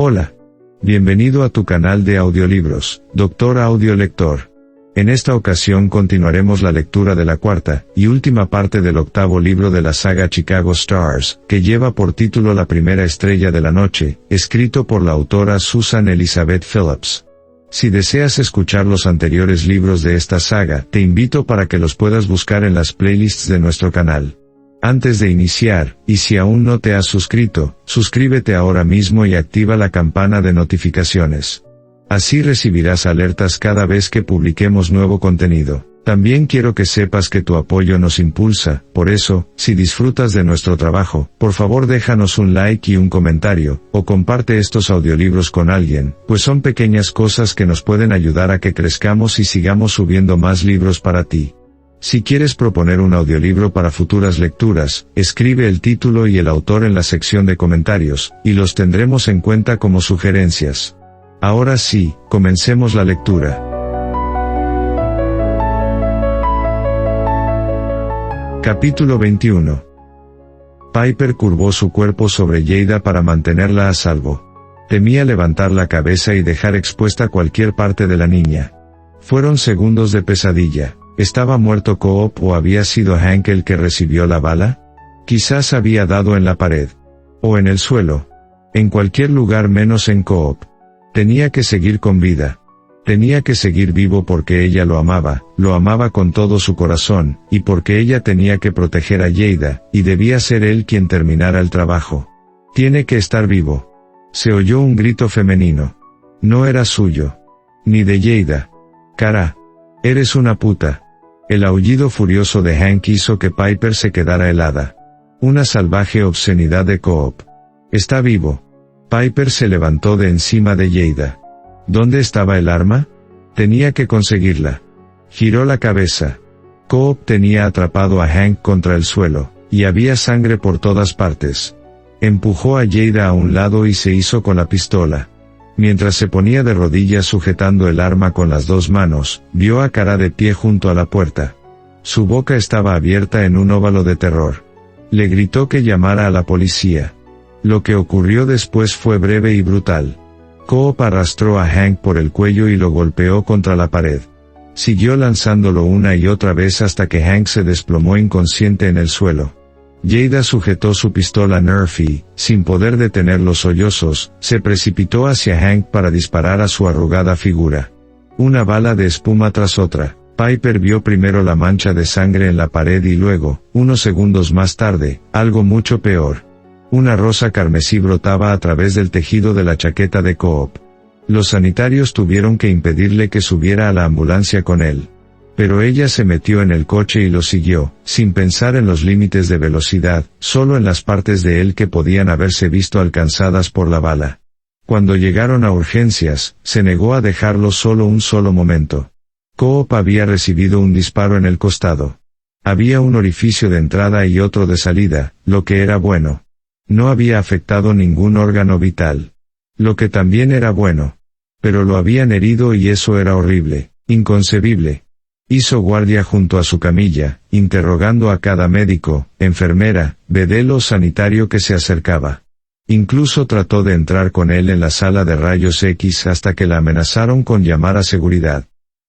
Hola. Bienvenido a tu canal de audiolibros, Dr. Audiolector. En esta ocasión continuaremos la lectura de la cuarta y última parte del octavo libro de la saga Chicago Stars, que lleva por título La primera estrella de la noche, escrito por la autora Susan Elizabeth Phillips. Si deseas escuchar los anteriores libros de esta saga, te invito para que los puedas buscar en las playlists de nuestro canal. Antes de iniciar, y si aún no te has suscrito, suscríbete ahora mismo y activa la campana de notificaciones. Así recibirás alertas cada vez que publiquemos nuevo contenido. También quiero que sepas que tu apoyo nos impulsa, por eso, si disfrutas de nuestro trabajo, por favor déjanos un like y un comentario, o comparte estos audiolibros con alguien, pues son pequeñas cosas que nos pueden ayudar a que crezcamos y sigamos subiendo más libros para ti. Si quieres proponer un audiolibro para futuras lecturas, escribe el título y el autor en la sección de comentarios, y los tendremos en cuenta como sugerencias. Ahora sí, comencemos la lectura. Capítulo 21. Piper curvó su cuerpo sobre Jada para mantenerla a salvo. Temía levantar la cabeza y dejar expuesta cualquier parte de la niña. Fueron segundos de pesadilla. ¿Estaba muerto Coop o había sido Hank el que recibió la bala? Quizás había dado en la pared. O en el suelo. En cualquier lugar menos en Coop. Tenía que seguir con vida. Tenía que seguir vivo porque ella lo amaba con todo su corazón, y porque ella tenía que proteger a Jada, y debía ser él quien terminara el trabajo. Tiene que estar vivo. Se oyó un grito femenino. No era suyo. Ni de Jada. Cara. Eres una puta. El aullido furioso de Hank hizo que Piper se quedara helada. Una salvaje obscenidad de Coop. Está vivo. Piper se levantó de encima de Jada. ¿Dónde estaba el arma? Tenía que conseguirla. Giró la cabeza. Coop tenía atrapado a Hank contra el suelo, y había sangre por todas partes. Empujó a Jada a un lado y se hizo con la pistola. Mientras se ponía de rodillas sujetando el arma con las dos manos, vio a Cara de pie junto a la puerta. Su boca estaba abierta en un óvalo de terror. Le gritó que llamara a la policía. Lo que ocurrió después fue breve y brutal. Coop arrastró a Hank por el cuello y lo golpeó contra la pared. Siguió lanzándolo una y otra vez hasta que Hank se desplomó inconsciente en el suelo. Jada sujetó su pistola Nerf y, sin poder detener los sollozos, se precipitó hacia Hank para disparar a su arrugada figura. Una bala de espuma tras otra. Piper vio primero la mancha de sangre en la pared y luego, unos segundos más tarde, algo mucho peor. Una rosa carmesí brotaba a través del tejido de la chaqueta de Coop. Los sanitarios tuvieron que impedirle que subiera a la ambulancia con él. Pero ella se metió en el coche y lo siguió, sin pensar en los límites de velocidad, solo en las partes de él que podían haberse visto alcanzadas por la bala. Cuando llegaron a urgencias, se negó a dejarlo solo un solo momento. Coop había recibido un disparo en el costado. Había un orificio de entrada y otro de salida, lo que era bueno. No había afectado ningún órgano vital. Lo que también era bueno. Pero lo habían herido y eso era horrible, inconcebible. Hizo guardia junto a su camilla, interrogando a cada médico, enfermera, bedel sanitario que se acercaba. Incluso trató de entrar con él en la sala de rayos X hasta que la amenazaron con llamar a seguridad.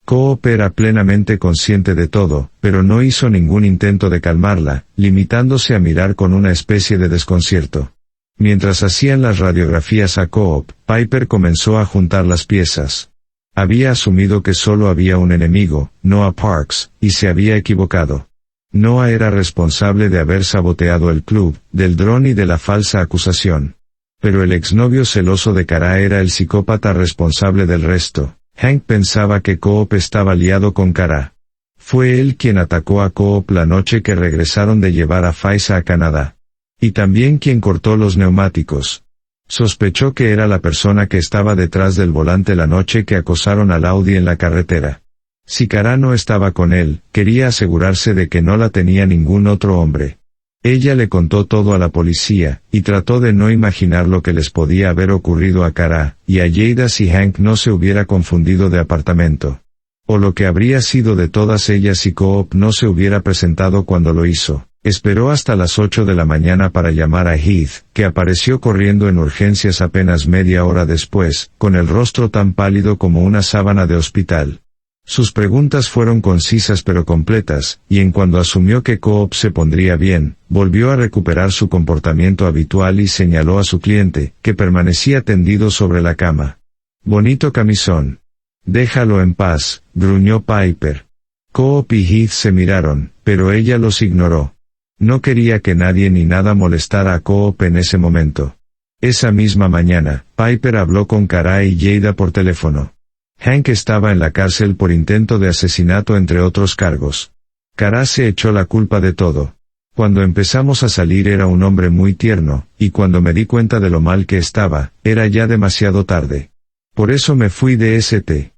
Coop era plenamente consciente de todo, pero no hizo ningún intento de calmarla, limitándose a mirar con una especie de desconcierto. Mientras hacían las radiografías a Coop, Piper comenzó a juntar las piezas. Había asumido que solo había un enemigo, Noah Parks, y se había equivocado. Noah era responsable de haber saboteado el club, del dron y de la falsa acusación. Pero el exnovio celoso de Cara era el psicópata responsable del resto. Hank pensaba que Coop estaba liado con Cara. Fue él quien atacó a Coop la noche que regresaron de llevar a Faiza a Canadá. Y también quien cortó los neumáticos. Sospechó que era la persona que estaba detrás del volante la noche que acosaron al Audi en la carretera. Si Cara no estaba con él, quería asegurarse de que no la tenía ningún otro hombre. Ella le contó todo a la policía, y trató de no imaginar lo que les podía haber ocurrido a Cara y a Jada si Hank no se hubiera confundido de apartamento. O lo que habría sido de todas ellas si Coop no se hubiera presentado cuando lo hizo. Esperó hasta las 8 de la mañana para llamar a Heath, que apareció corriendo en urgencias apenas media hora después, con el rostro tan pálido como una sábana de hospital. Sus preguntas fueron concisas pero completas, y en cuando asumió que Coop se pondría bien, volvió a recuperar su comportamiento habitual y señaló a su cliente, que permanecía tendido sobre la cama. «Bonito camisón. Déjalo en paz», gruñó Piper. Coop y Heath se miraron, pero ella los ignoró. No quería que nadie ni nada molestara a Coop en ese momento. Esa misma mañana, Piper habló con Kara y Jada por teléfono. Hank estaba en la cárcel por intento de asesinato entre otros cargos. Kara se echó la culpa de todo. Cuando empezamos a salir era un hombre muy tierno, y cuando me di cuenta de lo mal que estaba, era ya demasiado tarde. Por eso me fui de St.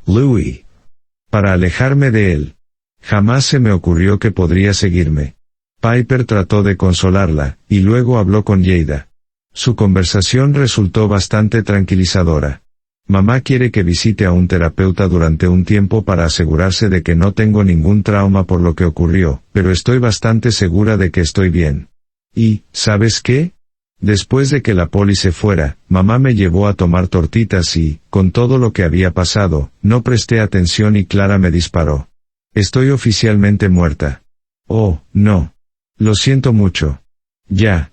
Louis. Para alejarme de él. Jamás se me ocurrió que podría seguirme. Piper trató de consolarla, y luego habló con Jada. Su conversación resultó bastante tranquilizadora. Mamá quiere que visite a un terapeuta durante un tiempo para asegurarse de que no tengo ningún trauma por lo que ocurrió, pero estoy bastante segura de que estoy bien. Y, ¿sabes qué? Después de que la poli se fuera, mamá me llevó a tomar tortitas y, con todo lo que había pasado, no presté atención y Clara me disparó. Estoy oficialmente muerta. Oh, no. Lo siento mucho. Ya.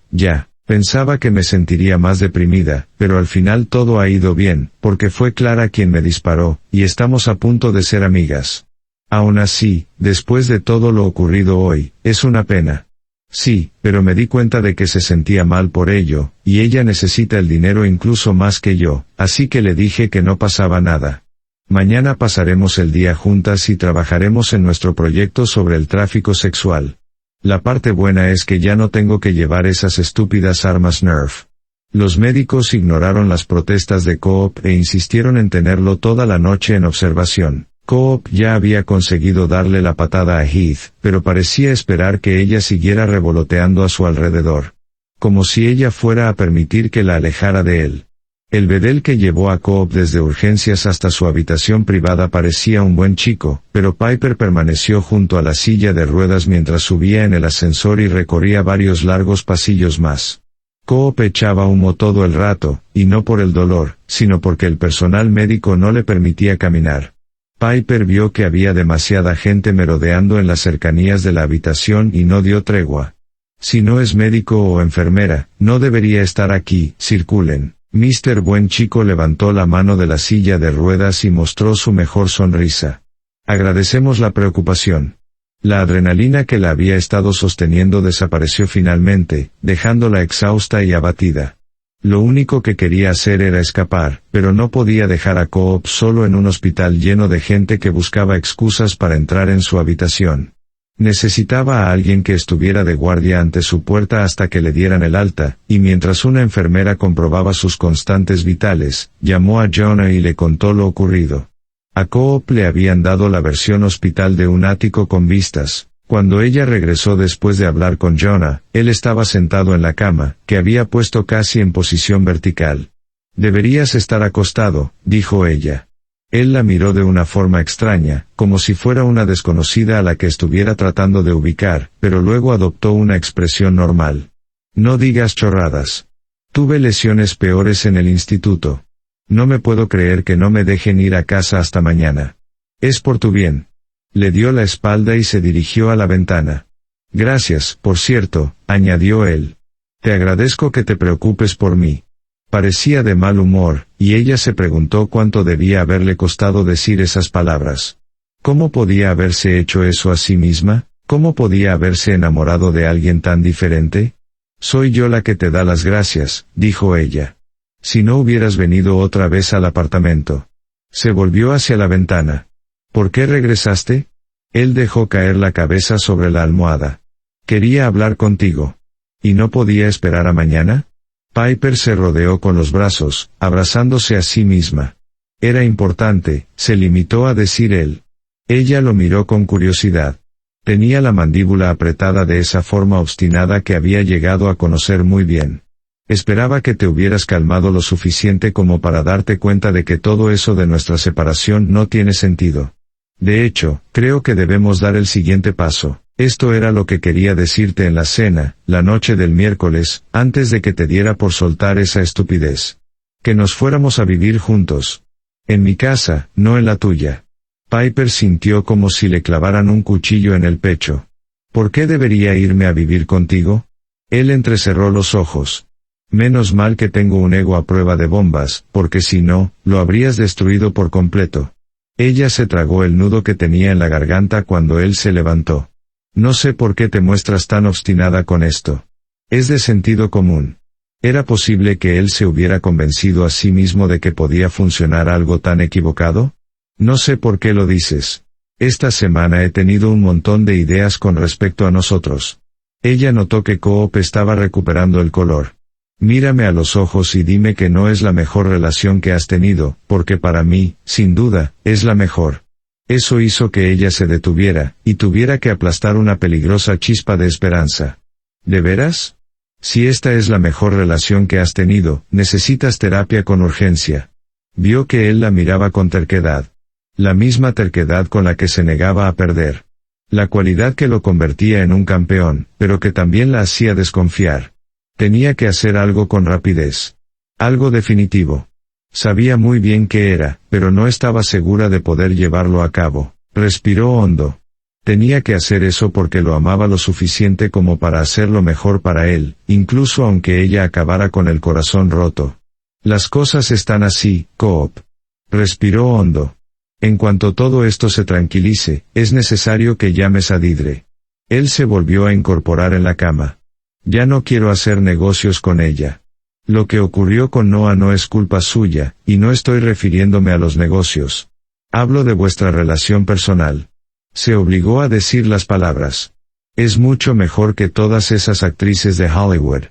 Pensaba que me sentiría más deprimida, pero al final todo ha ido bien, porque fue Clara quien me disparó, y estamos a punto de ser amigas. Aún así, después de todo lo ocurrido hoy, es una pena. Sí, pero me di cuenta de que se sentía mal por ello, y ella necesita el dinero incluso más que yo, así que le dije que no pasaba nada. Mañana pasaremos el día juntas y trabajaremos en nuestro proyecto sobre el tráfico sexual. La parte buena es que ya no tengo que llevar esas estúpidas armas Nerf. Los médicos ignoraron las protestas de Coop e insistieron en tenerlo toda la noche en observación. Coop ya había conseguido darle la patada a Heath, pero parecía esperar que ella siguiera revoloteando a su alrededor. Como si ella fuera a permitir que la alejara de él. El bedel que llevó a Coop desde urgencias hasta su habitación privada parecía un buen chico, pero Piper permaneció junto a la silla de ruedas mientras subía en el ascensor y recorría varios largos pasillos más. Coop echaba humo todo el rato, y no por el dolor, sino porque el personal médico no le permitía caminar. Piper vio que había demasiada gente merodeando en las cercanías de la habitación y no dio tregua. Si no es médico o enfermera, no debería estar aquí, circulen. Mr. Buen Chico levantó la mano de la silla de ruedas y mostró su mejor sonrisa. Agradecemos la preocupación. La adrenalina que la había estado sosteniendo desapareció finalmente, dejándola exhausta y abatida. Lo único que quería hacer era escapar, pero no podía dejar a Coop solo en un hospital lleno de gente que buscaba excusas para entrar en su habitación. Necesitaba a alguien que estuviera de guardia ante su puerta hasta que le dieran el alta, y mientras una enfermera comprobaba sus constantes vitales, llamó a Jonah y le contó lo ocurrido. A Coop le habían dado la versión hospital de un ático con vistas. Cuando ella regresó después de hablar con Jonah, él estaba sentado en la cama, que había puesto casi en posición vertical. «Deberías estar acostado», dijo ella. Él la miró de una forma extraña, como si fuera una desconocida a la que estuviera tratando de ubicar, pero luego adoptó una expresión normal. «No digas chorradas. Tuve lesiones peores en el instituto. No me puedo creer que no me dejen ir a casa hasta mañana. Es por tu bien». Le dio la espalda y se dirigió a la ventana. «Gracias, por cierto», añadió él. «Te agradezco que te preocupes por mí». Parecía de mal humor, y ella se preguntó cuánto debía haberle costado decir esas palabras. ¿Cómo podía haberse hecho eso a sí misma? ¿Cómo podía haberse enamorado de alguien tan diferente? «Soy yo la que te da las gracias», dijo ella. «Si no hubieras venido otra vez al apartamento». Se volvió hacia la ventana. «¿Por qué regresaste?» Él dejó caer la cabeza sobre la almohada. «Quería hablar contigo». «¿Y no podía esperar a mañana?» Piper se rodeó con los brazos, abrazándose a sí misma. «Era importante», se limitó a decir él. Ella lo miró con curiosidad. Tenía la mandíbula apretada de esa forma obstinada que había llegado a conocer muy bien. «Esperaba que te hubieras calmado lo suficiente como para darte cuenta de que todo eso de nuestra separación no tiene sentido. De hecho, creo que debemos dar el siguiente paso». Esto era lo que quería decirte en la cena, la noche del miércoles, antes de que te diera por soltar esa estupidez. Que nos fuéramos a vivir juntos. En mi casa, no en la tuya. Piper sintió como si le clavaran un cuchillo en el pecho. ¿Por qué debería irme a vivir contigo? Él entrecerró los ojos. Menos mal que tengo un ego a prueba de bombas, porque si no, lo habrías destruido por completo. Ella se tragó el nudo que tenía en la garganta cuando él se levantó. No sé por qué te muestras tan obstinada con esto. Es de sentido común. ¿Era posible que él se hubiera convencido a sí mismo de que podía funcionar algo tan equivocado? No sé por qué lo dices. Esta semana he tenido un montón de ideas con respecto a nosotros. Ella notó que Coop estaba recuperando el color. Mírame a los ojos y dime que no es la mejor relación que has tenido, porque para mí, sin duda, es la mejor. Eso hizo que ella se detuviera, y tuviera que aplastar una peligrosa chispa de esperanza. ¿De veras? Si esta es la mejor relación que has tenido, necesitas terapia con urgencia. Vio que él la miraba con terquedad. La misma terquedad con la que se negaba a perder. La cualidad que lo convertía en un campeón, pero que también la hacía desconfiar. Tenía que hacer algo con rapidez. Algo definitivo. Sabía muy bien qué era, pero no estaba segura de poder llevarlo a cabo. Respiró hondo. Tenía que hacer eso porque lo amaba lo suficiente como para hacerlo mejor para él, incluso aunque ella acabara con el corazón roto. Las cosas están así, Coop. Respiró hondo. En cuanto todo esto se tranquilice, es necesario que llames a Deirdre. Él se volvió a incorporar en la cama. Ya no quiero hacer negocios con ella. Lo que ocurrió con Noah no es culpa suya, y no estoy refiriéndome a los negocios. Hablo de vuestra relación personal. Se obligó a decir las palabras. Es mucho mejor que todas esas actrices de Hollywood.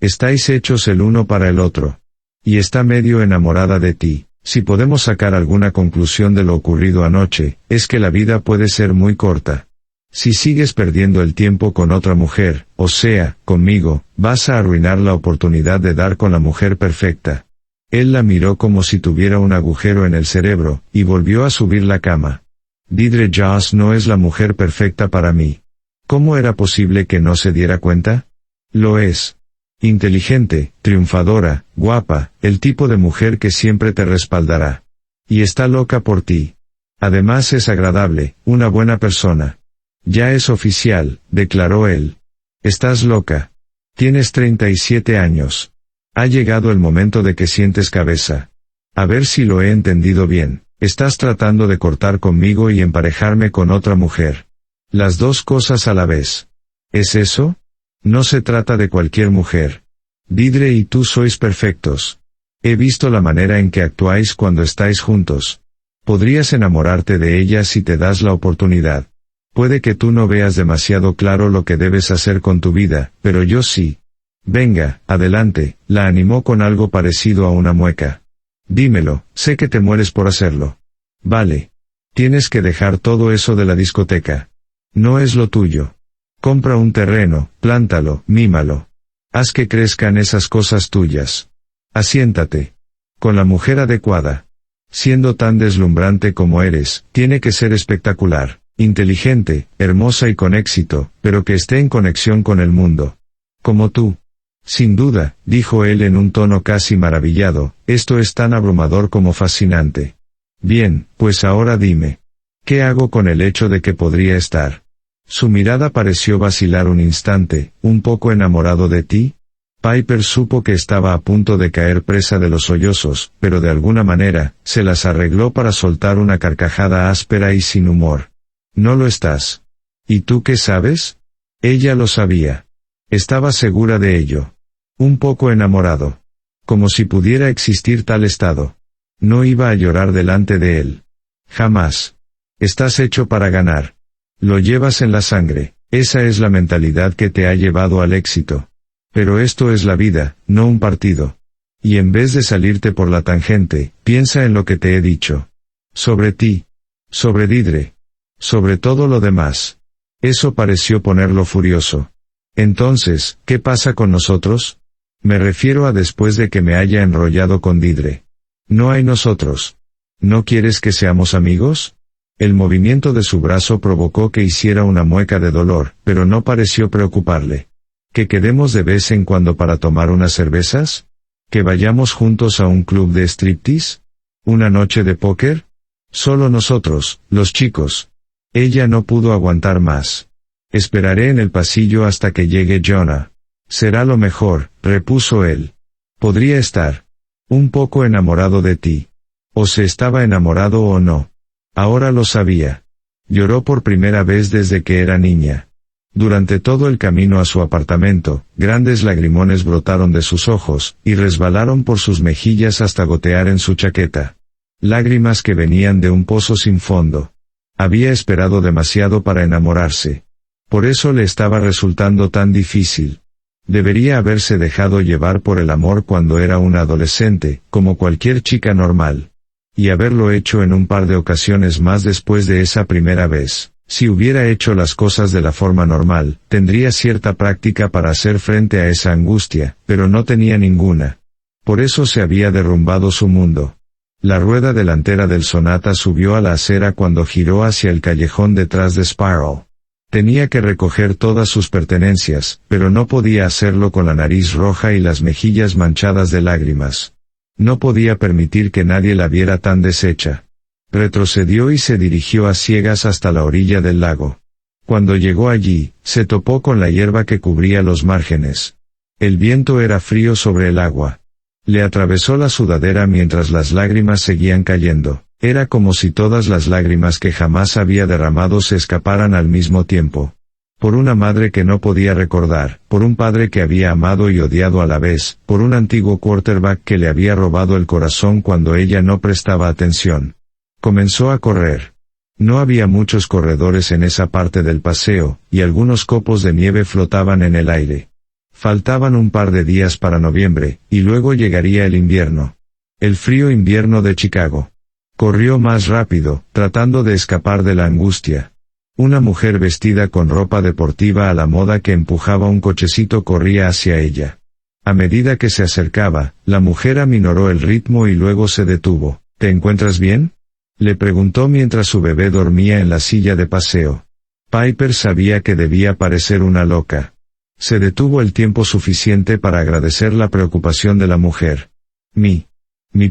Estáis hechos el uno para el otro. Y está medio enamorada de ti. Si podemos sacar alguna conclusión de lo ocurrido anoche, es que la vida puede ser muy corta. Si sigues perdiendo el tiempo con otra mujer, o sea, conmigo, vas a arruinar la oportunidad de dar con la mujer perfecta. Él la miró como si tuviera un agujero en el cerebro, y volvió a subir la cama. Deirdre Joss no es la mujer perfecta para mí. ¿Cómo era posible que no se diera cuenta? Lo es. Inteligente, triunfadora, guapa, el tipo de mujer que siempre te respaldará. Y está loca por ti. Además es agradable, una buena persona. Ya es oficial, declaró él. Estás loca. Tienes 37 años. Ha llegado el momento de que sientes cabeza. A ver si lo he entendido bien. Estás tratando de cortar conmigo y emparejarme con otra mujer. Las dos cosas a la vez. ¿Es eso? No se trata de cualquier mujer. Deirdre y tú sois perfectos. He visto la manera en que actuáis cuando estáis juntos. Podrías enamorarte de ella si te das la oportunidad. Puede que tú no veas demasiado claro lo que debes hacer con tu vida, pero yo sí. Venga, adelante, la animó con algo parecido a una mueca. Dímelo, sé que te mueres por hacerlo. Vale. Tienes que dejar todo eso de la discoteca. No es lo tuyo. Compra un terreno, plántalo, mímalo. Haz que crezcan esas cosas tuyas. Asiéntate. Con la mujer adecuada. Siendo tan deslumbrante como eres, tiene que ser espectacular. Inteligente, hermosa y con éxito, pero que esté en conexión con el mundo. Como tú. Sin duda, dijo él en un tono casi maravillado, esto es tan abrumador como fascinante. Bien, pues ahora dime. ¿Qué hago con el hecho de que podría estar? Su mirada pareció vacilar un instante, un poco enamorado de ti. Piper supo que estaba a punto de caer presa de los sollozos, pero de alguna manera, se las arregló para soltar una carcajada áspera y sin humor. No lo estás. ¿Y tú qué sabes? Ella lo sabía. Estaba segura de ello. Un poco enamorado. Como si pudiera existir tal estado. No iba a llorar delante de él. Jamás. Estás hecho para ganar. Lo llevas en la sangre, esa es la mentalidad que te ha llevado al éxito. Pero esto es la vida, no un partido. Y en vez de salirte por la tangente, piensa en lo que te he dicho. Sobre ti. Sobre Deirdre. Sobre todo lo demás. Eso pareció ponerlo furioso. Entonces, ¿qué pasa con nosotros? Me refiero a después de que me haya enrollado con Deirdre. No hay nosotros. ¿No quieres que seamos amigos? El movimiento de su brazo provocó que hiciera una mueca de dolor, pero no pareció preocuparle. ¿Que quedemos de vez en cuando para tomar unas cervezas? ¿Que vayamos juntos a un club de striptease? ¿Una noche de póker? Solo nosotros, los chicos. Ella no pudo aguantar más. Esperaré en el pasillo hasta que llegue Jonah. Será lo mejor, repuso él. Podría estar un poco enamorado de ti. O se estaba enamorado o no. Ahora lo sabía. Lloró por primera vez desde que era niña. Durante todo el camino a su apartamento, grandes lagrimones brotaron de sus ojos, y resbalaron por sus mejillas hasta gotear en su chaqueta. Lágrimas que venían de un pozo sin fondo. Había esperado demasiado para enamorarse. Por eso le estaba resultando tan difícil. Debería haberse dejado llevar por el amor cuando era una adolescente, como cualquier chica normal. Y haberlo hecho en un par de ocasiones más después de esa primera vez. Si hubiera hecho las cosas de la forma normal, tendría cierta práctica para hacer frente a esa angustia, pero no tenía ninguna. Por eso se había derrumbado su mundo. La rueda delantera del Sonata subió a la acera cuando giró hacia el callejón detrás de Spiral. Tenía que recoger todas sus pertenencias, pero no podía hacerlo con la nariz roja y las mejillas manchadas de lágrimas. No podía permitir que nadie la viera tan deshecha. Retrocedió y se dirigió a ciegas hasta la orilla del lago. Cuando llegó allí, se topó con la hierba que cubría los márgenes. El viento era frío sobre el agua. Le atravesó la sudadera mientras las lágrimas seguían cayendo. Era como si todas las lágrimas que jamás había derramado se escaparan al mismo tiempo. Por una madre que no podía recordar, por un padre que había amado y odiado a la vez, por un antiguo quarterback que le había robado el corazón cuando ella no prestaba atención. Comenzó a correr. No había muchos corredores en esa parte del paseo, y algunos copos de nieve flotaban en el aire. Faltaban un par de días para noviembre, y luego llegaría el invierno. El frío invierno de Chicago. Corrió más rápido, tratando de escapar de la angustia. Una mujer vestida con ropa deportiva a la moda que empujaba un cochecito corría hacia ella. A medida que se acercaba, la mujer aminoró el ritmo y luego se detuvo. ¿Te encuentras bien?, le preguntó mientras su bebé dormía en la silla de paseo. Piper sabía que debía parecer una loca. Se detuvo el tiempo suficiente para agradecer la preocupación de la mujer. Mi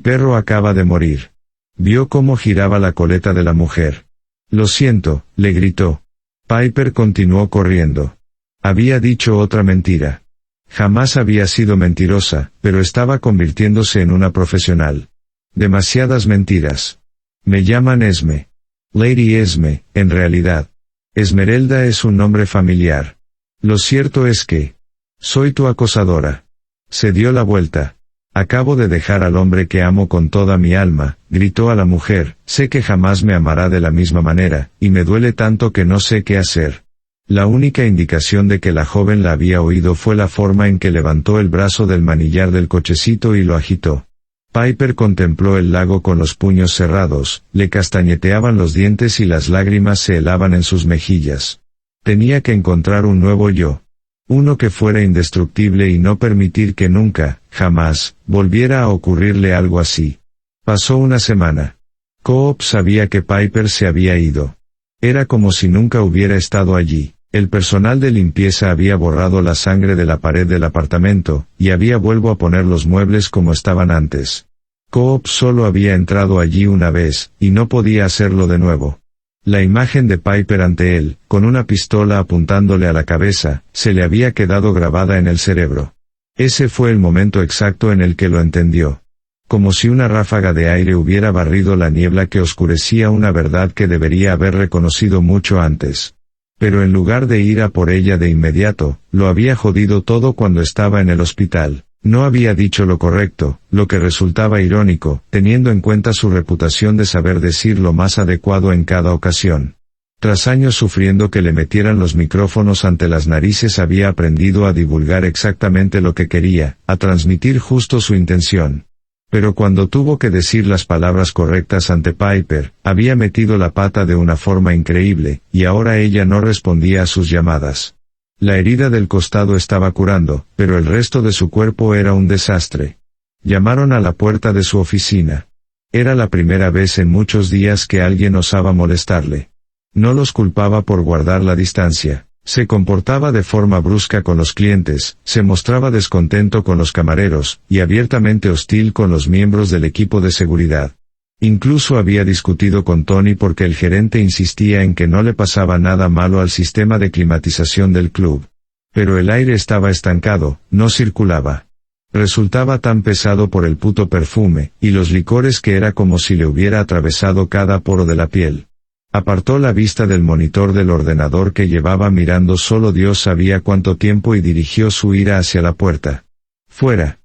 perro acaba de morir. Vio cómo giraba la coleta de la mujer. Lo siento, le gritó. Piper continuó corriendo. Había dicho otra mentira. Jamás había sido mentirosa, pero estaba convirtiéndose en una profesional. Demasiadas mentiras. Me llaman Esme. Lady Esme, en realidad. Esmeralda es un nombre familiar. Lo cierto es que soy tu acosadora. Se dio la vuelta. Acabo de dejar al hombre que amo con toda mi alma, gritó a la mujer, sé que jamás me amará de la misma manera, y me duele tanto que no sé qué hacer. La única indicación de que la joven la había oído fue la forma en que levantó el brazo del manillar del cochecito y lo agitó. Piper contempló el lago con los puños cerrados, le castañeteaban los dientes y las lágrimas se helaban en sus mejillas. Tenía que encontrar un nuevo yo. Uno que fuera indestructible y no permitir que nunca, jamás, volviera a ocurrirle algo así. Pasó una semana. Coop sabía que Piper se había ido. Era como si nunca hubiera estado allí. El personal de limpieza había borrado la sangre de la pared del apartamento, y había vuelto a poner los muebles como estaban antes. Coop solo había entrado allí una vez, y no podía hacerlo de nuevo. La imagen de Piper ante él, con una pistola apuntándole a la cabeza, se le había quedado grabada en el cerebro. Ese fue el momento exacto en el que lo entendió. Como si una ráfaga de aire hubiera barrido la niebla que oscurecía una verdad que debería haber reconocido mucho antes. Pero en lugar de ir a por ella de inmediato, lo había jodido todo cuando estaba en el hospital. No había dicho lo correcto, lo que resultaba irónico, teniendo en cuenta su reputación de saber decir lo más adecuado en cada ocasión. Tras años sufriendo que le metieran los micrófonos ante las narices había aprendido a divulgar exactamente lo que quería, a transmitir justo su intención. Pero cuando tuvo que decir las palabras correctas ante Piper, había metido la pata de una forma increíble, y ahora ella no respondía a sus llamadas. La herida del costado estaba curando, pero el resto de su cuerpo era un desastre. Llamaron a la puerta de su oficina. Era la primera vez en muchos días que alguien osaba molestarle. No los culpaba por guardar la distancia. Se comportaba de forma brusca con los clientes, se mostraba descontento con los camareros, y abiertamente hostil con los miembros del equipo de seguridad. Incluso había discutido con Tony porque el gerente insistía en que no le pasaba nada malo al sistema de climatización del club. Pero el aire estaba estancado, no circulaba. Resultaba tan pesado por el puto perfume, y los licores que era como si le hubiera atravesado cada poro de la piel. Apartó la vista del monitor del ordenador que llevaba mirando solo Dios sabía cuánto tiempo y dirigió su ira hacia la puerta. Fuera.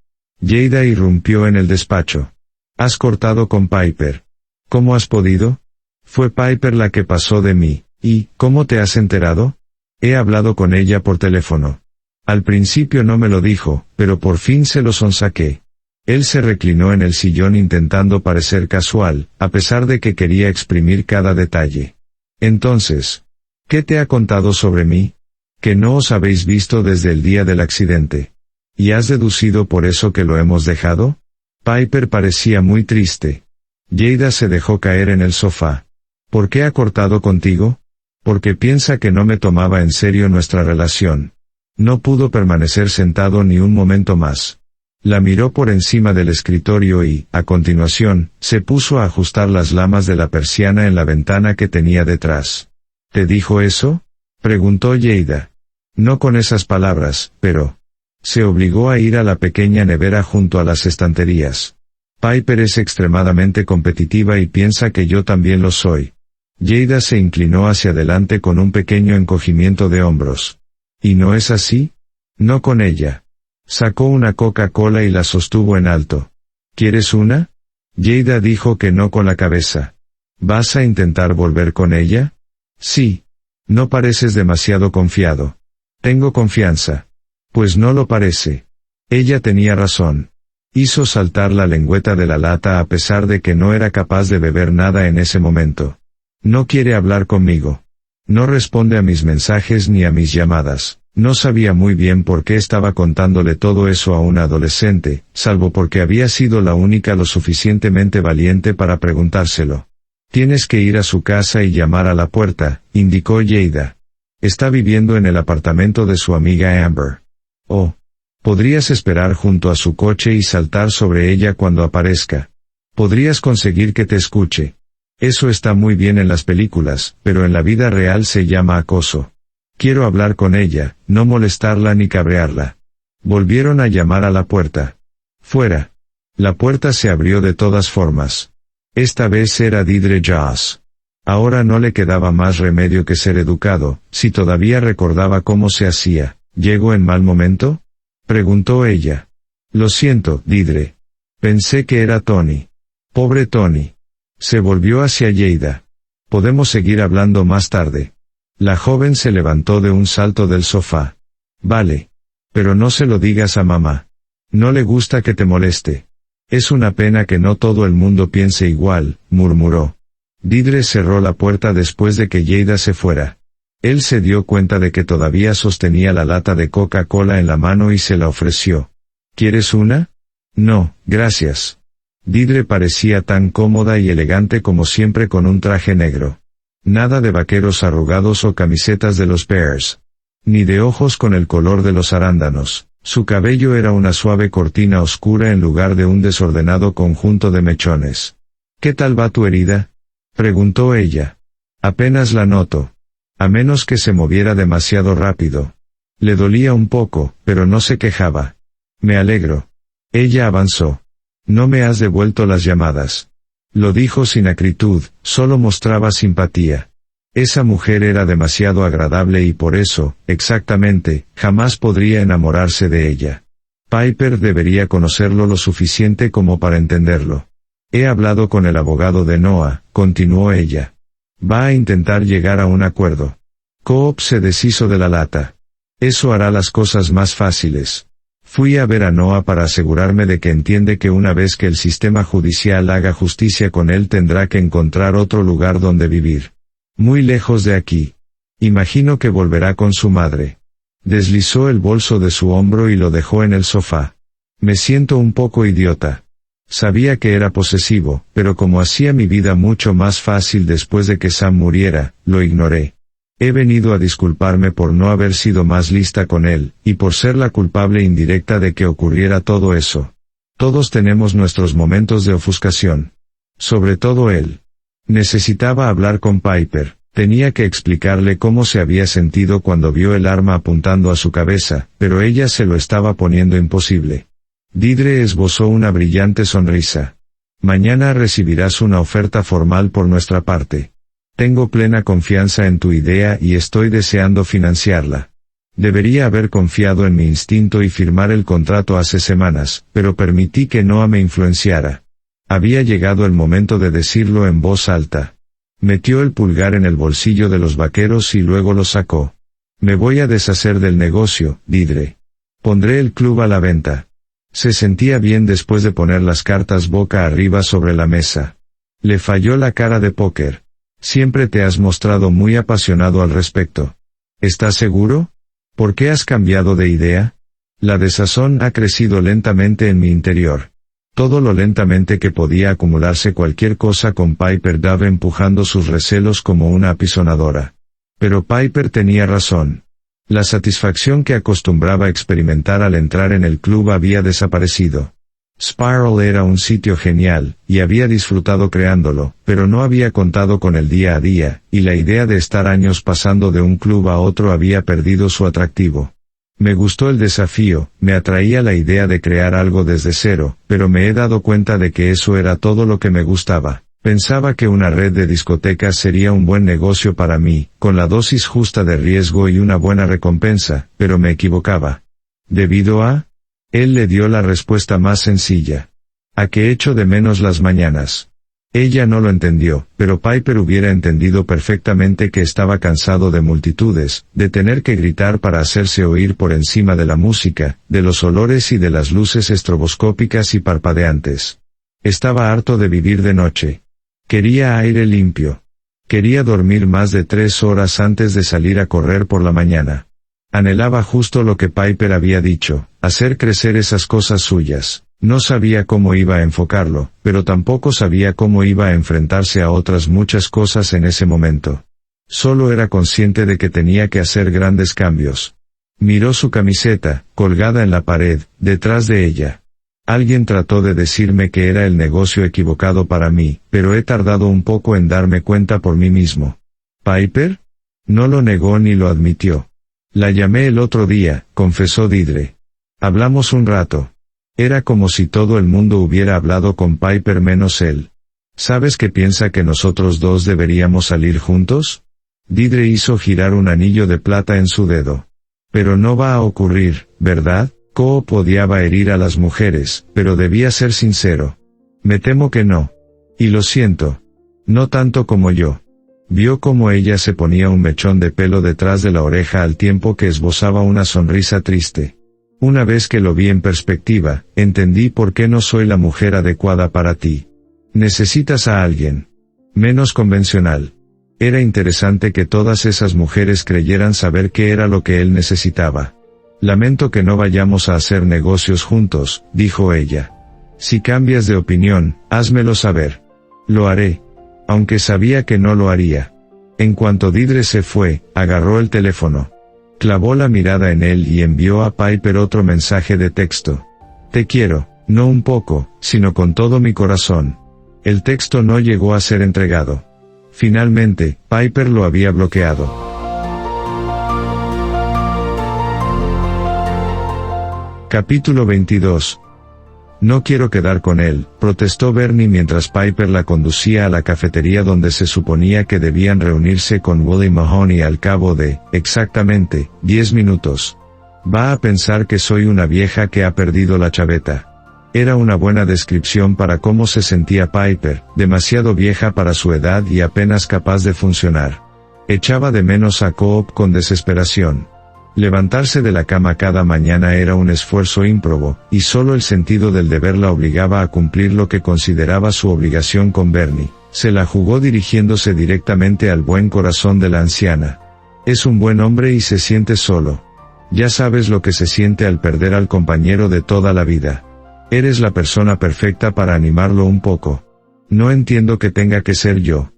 Jada irrumpió en el despacho. Has cortado con Piper. ¿Cómo has podido? Fue Piper la que pasó de mí. ¿Y cómo te has enterado? He hablado con ella por teléfono. Al principio no me lo dijo, pero por fin se lo sonsaqué. Él se reclinó en el sillón intentando parecer casual, a pesar de que quería exprimir cada detalle. Entonces, ¿qué te ha contado sobre mí? Que no os habéis visto desde el día del accidente. ¿Y has deducido por eso que lo hemos dejado? Piper parecía muy triste. Jada se dejó caer en el sofá. ¿Por qué ha cortado contigo? Porque piensa que no me tomaba en serio nuestra relación. No pudo permanecer sentado ni un momento más. La miró por encima del escritorio y, a continuación, se puso a ajustar las lamas de la persiana en la ventana que tenía detrás. ¿Te dijo eso? Preguntó Jada. No con esas palabras, pero... Se obligó a ir a la pequeña nevera junto a las estanterías. Piper es extremadamente competitiva y piensa que yo también lo soy. Jada se inclinó hacia adelante con un pequeño encogimiento de hombros. ¿Y no es así? No con ella. Sacó una Coca-Cola y la sostuvo en alto. ¿Quieres una? Jada dijo que no con la cabeza. ¿Vas a intentar volver con ella? Sí. No pareces demasiado confiado. Tengo confianza. Pues no lo parece. Ella tenía razón. Hizo saltar la lengüeta de la lata a pesar de que no era capaz de beber nada en ese momento. No quiere hablar conmigo. No responde a mis mensajes ni a mis llamadas. No sabía muy bien por qué estaba contándole todo eso a una adolescente, salvo porque había sido la única lo suficientemente valiente para preguntárselo. Tienes que ir a su casa y llamar a la puerta, indicó Jada. Está viviendo en el apartamento de su amiga Amber. Oh. Podrías esperar junto a su coche y saltar sobre ella cuando aparezca. Podrías conseguir que te escuche. Eso está muy bien en las películas, pero en la vida real se llama acoso. Quiero hablar con ella, no molestarla ni cabrearla. Volvieron a llamar a la puerta. Fuera. La puerta se abrió de todas formas. Esta vez era Deirdre Joss. Ahora no le quedaba más remedio que ser educado, si todavía recordaba cómo se hacía. ¿Llegó en mal momento? Preguntó ella. Lo siento, Deirdre. Pensé que era Tony. Pobre Tony. Se volvió hacia Jada. Podemos seguir hablando más tarde. La joven se levantó de un salto del sofá. Vale. Pero no se lo digas a mamá. No le gusta que te moleste. Es una pena que no todo el mundo piense igual, murmuró. Deirdre cerró la puerta después de que Jada se fuera. Él se dio cuenta de que todavía sostenía la lata de Coca-Cola en la mano y se la ofreció. ¿Quieres una? No, gracias. Deirdre parecía tan cómoda y elegante como siempre con un traje negro. Nada de vaqueros arrugados o camisetas de los Bears. Ni de ojos con el color de los arándanos. Su cabello era una suave cortina oscura en lugar de un desordenado conjunto de mechones. ¿Qué tal va tu herida? Preguntó ella. Apenas la noto. A menos que se moviera demasiado rápido. Le dolía un poco, pero no se quejaba. Me alegro. Ella avanzó. No me has devuelto las llamadas. Lo dijo sin acritud, solo mostraba simpatía. Esa mujer era demasiado agradable y por eso, exactamente, jamás podría enamorarse de ella. Piper debería conocerlo lo suficiente como para entenderlo. He hablado con el abogado de Noah, continuó ella. Va a intentar llegar a un acuerdo. Coop se deshizo de la lata. Eso hará las cosas más fáciles. Fui a ver a Noah para asegurarme de que entiende que una vez que el sistema judicial haga justicia con él tendrá que encontrar otro lugar donde vivir. Muy lejos de aquí. Imagino que volverá con su madre. Deslizó el bolso de su hombro y lo dejó en el sofá. Me siento un poco idiota. Sabía que era posesivo, pero como hacía mi vida mucho más fácil después de que Sam muriera, lo ignoré. He venido a disculparme por no haber sido más lista con él, y por ser la culpable indirecta de que ocurriera todo eso. Todos tenemos nuestros momentos de ofuscación. Sobre todo él. Necesitaba hablar con Piper, tenía que explicarle cómo se había sentido cuando vio el arma apuntando a su cabeza, pero ella se lo estaba poniendo imposible. Deirdre esbozó una brillante sonrisa. Mañana recibirás una oferta formal por nuestra parte. Tengo plena confianza en tu idea y estoy deseando financiarla. Debería haber confiado en mi instinto y firmar el contrato hace semanas, pero permití que Noah me influenciara. Había llegado el momento de decirlo en voz alta. Metió el pulgar en el bolsillo de los vaqueros y luego lo sacó. Me voy a deshacer del negocio, Deirdre. Pondré el club a la venta. Se sentía bien después de poner las cartas boca arriba sobre la mesa. Le falló la cara de póker. Siempre te has mostrado muy apasionado al respecto. ¿Estás seguro? ¿Por qué has cambiado de idea? La desazón ha crecido lentamente en mi interior. Todo lo lentamente que podía acumularse cualquier cosa con Piper Dove empujando sus recelos como una apisonadora. Pero Piper tenía razón. La satisfacción que acostumbraba experimentar al entrar en el club había desaparecido. Spiral era un sitio genial, y había disfrutado creándolo, pero no había contado con el día a día, y la idea de estar años pasando de un club a otro había perdido su atractivo. Me gustó el desafío, me atraía la idea de crear algo desde cero, pero me he dado cuenta de que eso era todo lo que me gustaba. Pensaba que una red de discotecas sería un buen negocio para mí, con la dosis justa de riesgo y una buena recompensa, pero me equivocaba. ¿Debido a? Él le dio la respuesta más sencilla. ¿A qué echo de menos las mañanas? Ella no lo entendió, pero Piper hubiera entendido perfectamente que estaba cansado de multitudes, de tener que gritar para hacerse oír por encima de la música, de los olores y de las luces estroboscópicas y parpadeantes. Estaba harto de vivir de noche. Quería aire limpio. Quería dormir más de 3 horas antes de salir a correr por la mañana. Anhelaba justo lo que Piper había dicho, hacer crecer esas cosas suyas. No sabía cómo iba a enfocarlo, pero tampoco sabía cómo iba a enfrentarse a otras muchas cosas en ese momento. Solo era consciente de que tenía que hacer grandes cambios. Miró su camiseta, colgada en la pared, detrás de ella. Alguien trató de decirme que era el negocio equivocado para mí, pero he tardado un poco en darme cuenta por mí mismo. ¿Piper? No lo negó ni lo admitió. La llamé el otro día, confesó Deirdre. Hablamos un rato. Era como si todo el mundo hubiera hablado con Piper menos él. ¿Sabes que piensa que nosotros dos deberíamos salir juntos? Deirdre hizo girar un anillo de plata en su dedo. Pero no va a ocurrir, ¿verdad? Coop odiaba herir a las mujeres, pero debía ser sincero. Me temo que no. Y lo siento. No tanto como yo. Vio cómo ella se ponía un mechón de pelo detrás de la oreja al tiempo que esbozaba una sonrisa triste. Una vez que lo vi en perspectiva, entendí por qué no soy la mujer adecuada para ti. Necesitas a alguien menos convencional. Era interesante que todas esas mujeres creyeran saber qué era lo que él necesitaba. Lamento que no vayamos a hacer negocios juntos, dijo ella. Si cambias de opinión, házmelo saber. Lo haré. Aunque sabía que no lo haría. En cuanto Deirdre se fue, agarró el teléfono. Clavó la mirada en él y envió a Piper otro mensaje de texto. Te quiero, no un poco, sino con todo mi corazón. El texto no llegó a ser entregado. Finalmente, Piper lo había bloqueado. Capítulo 22. No quiero quedar con él, protestó Bernie mientras Piper la conducía a la cafetería donde se suponía que debían reunirse con Willie Mahoney al cabo de, exactamente, 10 minutos. Va a pensar que soy una vieja que ha perdido la chaveta. Era una buena descripción para cómo se sentía Piper, demasiado vieja para su edad y apenas capaz de funcionar. Echaba de menos a Coop con desesperación. Levantarse de la cama cada mañana era un esfuerzo ímprobo, y solo el sentido del deber la obligaba a cumplir lo que consideraba su obligación con Bernie. Se la jugó dirigiéndose directamente al buen corazón de la anciana. Es un buen hombre y se siente solo. Ya sabes lo que se siente al perder al compañero de toda la vida. Eres la persona perfecta para animarlo un poco. No entiendo que tenga que ser yo.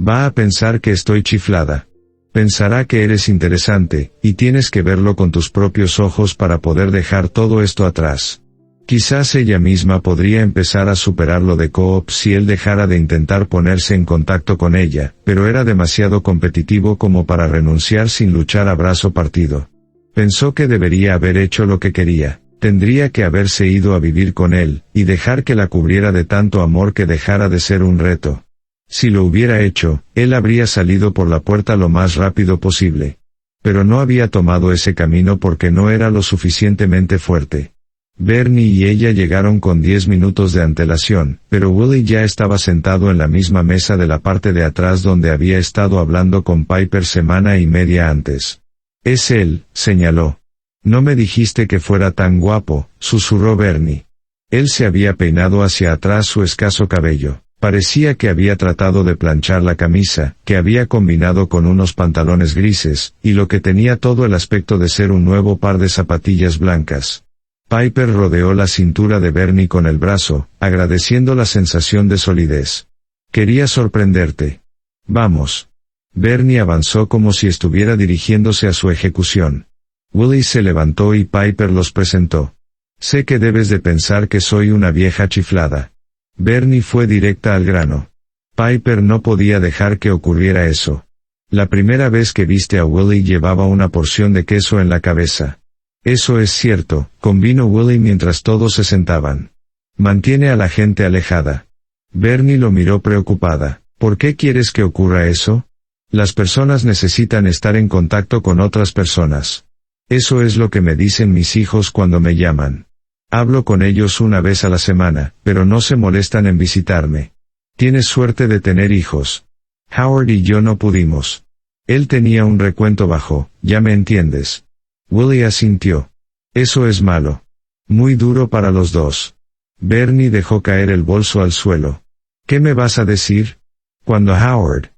Va a pensar que estoy chiflada. Pensará que eres interesante, y tienes que verlo con tus propios ojos para poder dejar todo esto atrás. Quizás ella misma podría empezar a superar lo de Coop si él dejara de intentar ponerse en contacto con ella, pero era demasiado competitivo como para renunciar sin luchar a brazo partido. Pensó que debería haber hecho lo que quería. Tendría que haberse ido a vivir con él, y dejar que la cubriera de tanto amor que dejara de ser un reto. Si lo hubiera hecho, él habría salido por la puerta lo más rápido posible. Pero no había tomado ese camino porque no era lo suficientemente fuerte. Bernie y ella llegaron con 10 minutos de antelación, pero Willie ya estaba sentado en la misma mesa de la parte de atrás donde había estado hablando con Piper semana y media antes. «Es él», señaló. «No me dijiste que fuera tan guapo», susurró Bernie. Él se había peinado hacia atrás su escaso cabello. Parecía que había tratado de planchar la camisa, que había combinado con unos pantalones grises, y lo que tenía todo el aspecto de ser un nuevo par de zapatillas blancas. Piper rodeó la cintura de Bernie con el brazo, agradeciendo la sensación de solidez. «Quería sorprenderte. Vamos». Bernie avanzó como si estuviera dirigiéndose a su ejecución. Willie se levantó y Piper los presentó. «Sé que debes de pensar que soy una vieja chiflada». Bernie fue directa al grano. Piper no podía dejar que ocurriera eso. La primera vez que viste a Willie llevaba una porción de queso en la cabeza. «Eso es cierto», convino Willie mientras todos se sentaban. «Mantiene a la gente alejada». Bernie lo miró preocupada. «¿Por qué quieres que ocurra eso?» «Las personas necesitan estar en contacto con otras personas. Eso es lo que me dicen mis hijos cuando me llaman. Hablo con ellos una vez a la semana, pero no se molestan en visitarme. Tienes suerte de tener hijos. Howard y yo no pudimos». Él tenía un recuento bajo, ¿ya me entiendes? Willie asintió. «Eso es malo. Muy duro para los dos». Bernie dejó caer el bolso al suelo. «¿Qué me vas a decir?» «Cuando Howard».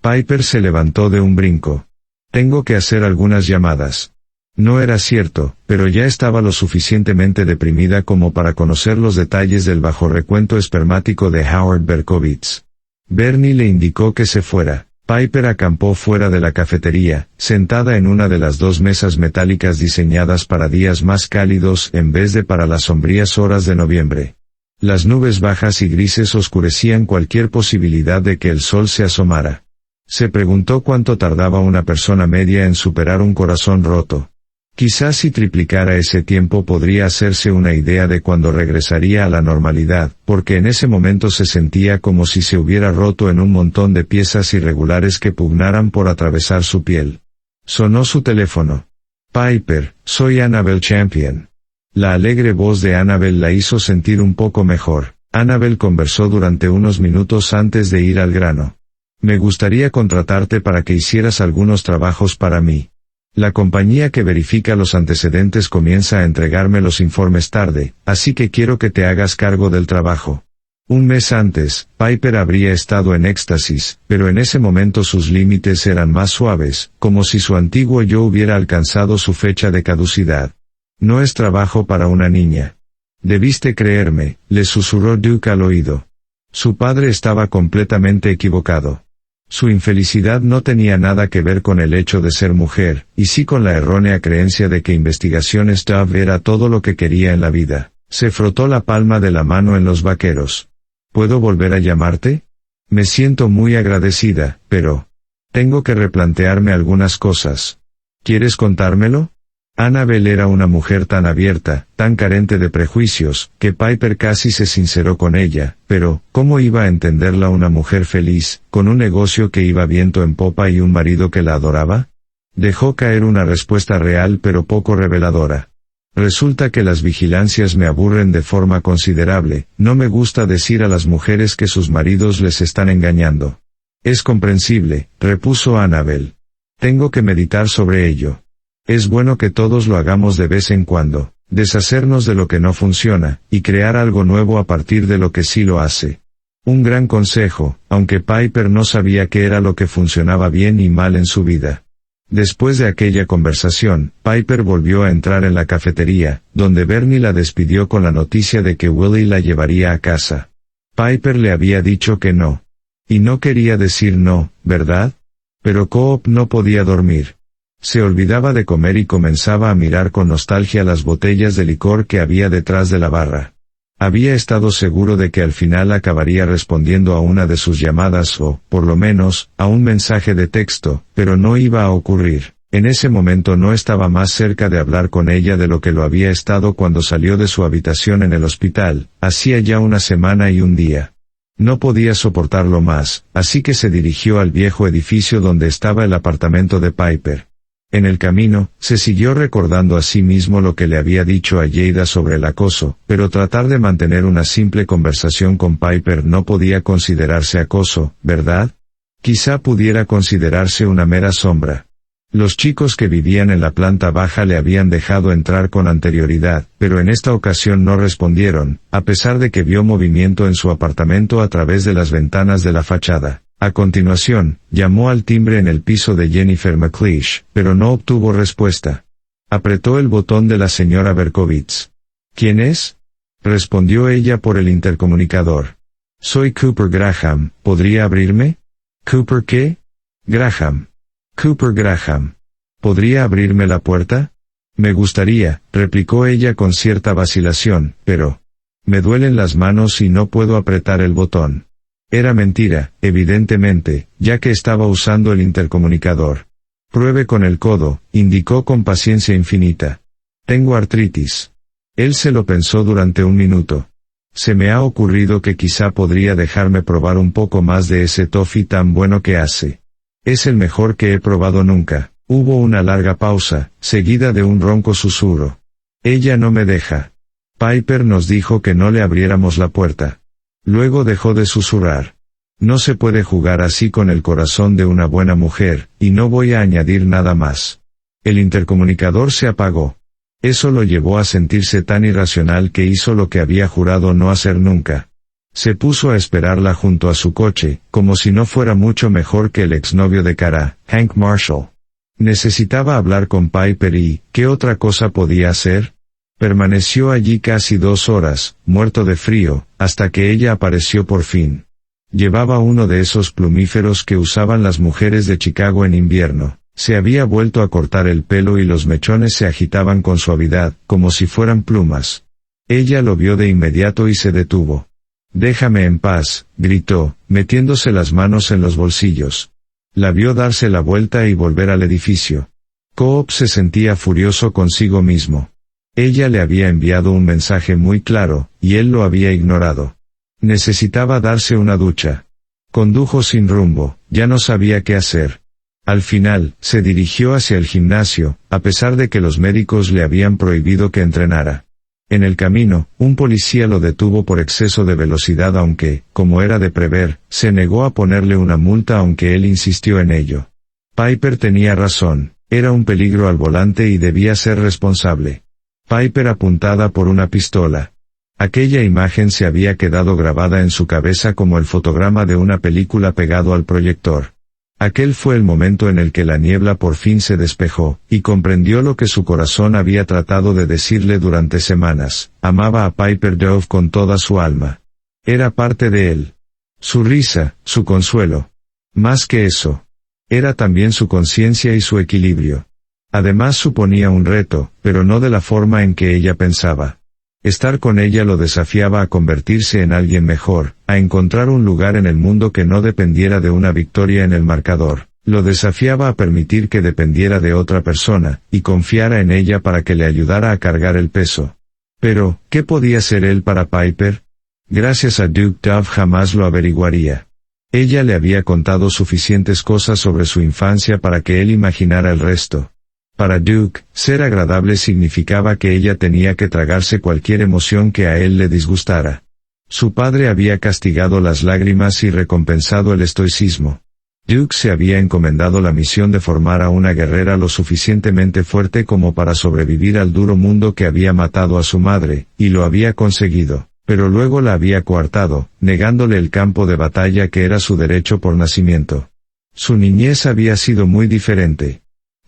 Piper se levantó de un brinco. «Tengo que hacer algunas llamadas». No era cierto, pero ya estaba lo suficientemente deprimida como para conocer los detalles del bajo recuento espermático de Howard Berkowitz. Bernie le indicó que se fuera. Piper acampó fuera de la cafetería, sentada en una de las dos mesas metálicas diseñadas para días más cálidos en vez de para las sombrías horas de noviembre. Las nubes bajas y grises oscurecían cualquier posibilidad de que el sol se asomara. Se preguntó cuánto tardaba una persona media en superar un corazón roto. Quizás si triplicara ese tiempo podría hacerse una idea de cuándo regresaría a la normalidad, porque en ese momento se sentía como si se hubiera roto en un montón de piezas irregulares que pugnaran por atravesar su piel. Sonó su teléfono. «Piper, soy Annabelle Champion». La alegre voz de Annabelle la hizo sentir un poco mejor. Annabelle conversó durante unos minutos antes de ir al grano. «Me gustaría contratarte para que hicieras algunos trabajos para mí. La compañía que verifica los antecedentes comienza a entregarme los informes tarde, así que quiero que te hagas cargo del trabajo». Un mes antes, Piper habría estado en éxtasis, pero en ese momento sus límites eran más suaves, como si su antiguo yo hubiera alcanzado su fecha de caducidad. «No es trabajo para una niña». «Debiste creerme», le susurró Duke al oído. Su padre estaba completamente equivocado. Su infelicidad no tenía nada que ver con el hecho de ser mujer, y sí con la errónea creencia de que Investigaciones Dove era todo lo que quería en la vida. Se frotó la palma de la mano en los vaqueros. «¿Puedo volver a llamarte? Me siento muy agradecida, pero tengo que replantearme algunas cosas. ¿Quieres contármelo?» Annabelle era una mujer tan abierta, tan carente de prejuicios, que Piper casi se sinceró con ella, pero, ¿cómo iba a entenderla una mujer feliz, con un negocio que iba viento en popa y un marido que la adoraba? Dejó caer una respuesta real pero poco reveladora. «Resulta que las vigilancias me aburren de forma considerable, no me gusta decir a las mujeres que sus maridos les están engañando». «Es comprensible», repuso Annabelle. «Tengo que meditar sobre ello. Es bueno que todos lo hagamos de vez en cuando, deshacernos de lo que no funciona, y crear algo nuevo a partir de lo que sí lo hace». Un gran consejo, aunque Piper no sabía qué era lo que funcionaba bien y mal en su vida. Después de aquella conversación, Piper volvió a entrar en la cafetería, donde Bernie la despidió con la noticia de que Willie la llevaría a casa. Piper le había dicho que no. Y no quería decir no, ¿verdad? Pero Coop no podía dormir. Se olvidaba de comer y comenzaba a mirar con nostalgia las botellas de licor que había detrás de la barra. Había estado seguro de que al final acabaría respondiendo a una de sus llamadas o, por lo menos, a un mensaje de texto, pero no iba a ocurrir. En ese momento no estaba más cerca de hablar con ella de lo que lo había estado cuando salió de su habitación en el hospital, hacía ya una semana y un día. No podía soportarlo más, así que se dirigió al viejo edificio donde estaba el apartamento de Piper. En el camino, se siguió recordando a sí mismo lo que le había dicho a Jada sobre el acoso, pero tratar de mantener una simple conversación con Piper no podía considerarse acoso, ¿verdad? Quizá pudiera considerarse una mera sombra. Los chicos que vivían en la planta baja le habían dejado entrar con anterioridad, pero en esta ocasión no respondieron, a pesar de que vio movimiento en su apartamento a través de las ventanas de la fachada. A continuación, llamó al timbre en el piso de Jennifer McLeish, pero no obtuvo respuesta. Apretó el botón de la señora Berkowitz. ¿Quién es? Respondió ella por el intercomunicador. Soy Cooper Graham, ¿podría abrirme? ¿Cooper qué? Graham. Cooper Graham. ¿Podría abrirme la puerta? Me gustaría, replicó ella con cierta vacilación, pero me duelen las manos y no puedo apretar el botón. Era mentira, evidentemente, ya que estaba usando el intercomunicador. Pruebe con el codo, indicó con paciencia infinita. Tengo artritis. Él se lo pensó durante un minuto. Se me ha ocurrido que quizá podría dejarme probar un poco más de ese toffee tan bueno que hace. Es el mejor que he probado nunca. Hubo una larga pausa, seguida de un ronco susurro. Ella no me deja. Piper nos dijo que no le abriéramos la puerta. Luego dejó de susurrar. No se puede jugar así con el corazón de una buena mujer, y no voy a añadir nada más. El intercomunicador se apagó. Eso lo llevó a sentirse tan irracional que hizo lo que había jurado no hacer nunca. Se puso a esperarla junto a su coche, como si no fuera mucho mejor que el exnovio de Cara, Hank Marshall. Necesitaba hablar con Piper y, ¿qué otra cosa podía hacer? Permaneció allí casi 2 horas, muerto de frío, hasta que ella apareció por fin. Llevaba uno de esos plumíferos que usaban las mujeres de Chicago en invierno. Se había vuelto a cortar el pelo y los mechones se agitaban con suavidad, como si fueran plumas. Ella lo vio de inmediato y se detuvo. «Déjame en paz», gritó, metiéndose las manos en los bolsillos. La vio darse la vuelta y volver al edificio. Coop se sentía furioso consigo mismo. Ella le había enviado un mensaje muy claro, y él lo había ignorado. Necesitaba darse una ducha. Condujo sin rumbo, ya no sabía qué hacer. Al final, se dirigió hacia el gimnasio, a pesar de que los médicos le habían prohibido que entrenara. En el camino, un policía lo detuvo por exceso de velocidad aunque, como era de prever, se negó a ponerle una multa aunque él insistió en ello. Piper tenía razón, era un peligro al volante y debía ser responsable. Piper apuntada por una pistola. Aquella imagen se había quedado grabada en su cabeza como el fotograma de una película pegado al proyector. Aquel fue el momento en el que la niebla por fin se despejó, y comprendió lo que su corazón había tratado de decirle durante semanas. Amaba a Piper Dove con toda su alma. Era parte de él. Su risa, su consuelo. Más que eso. Era también su conciencia y su equilibrio. Además suponía un reto, pero no de la forma en que ella pensaba. Estar con ella lo desafiaba a convertirse en alguien mejor, a encontrar un lugar en el mundo que no dependiera de una victoria en el marcador. Lo desafiaba a permitir que dependiera de otra persona, y confiara en ella para que le ayudara a cargar el peso. Pero, ¿qué podía ser él para Piper? Gracias a Duke Dove jamás lo averiguaría. Ella le había contado suficientes cosas sobre su infancia para que él imaginara el resto. Para Duke, ser agradable significaba que ella tenía que tragarse cualquier emoción que a él le disgustara. Su padre había castigado las lágrimas y recompensado el estoicismo. Duke se había encomendado la misión de formar a una guerrera lo suficientemente fuerte como para sobrevivir al duro mundo que había matado a su madre, y lo había conseguido, pero luego la había coartado, negándole el campo de batalla que era su derecho por nacimiento. Su niñez había sido muy diferente.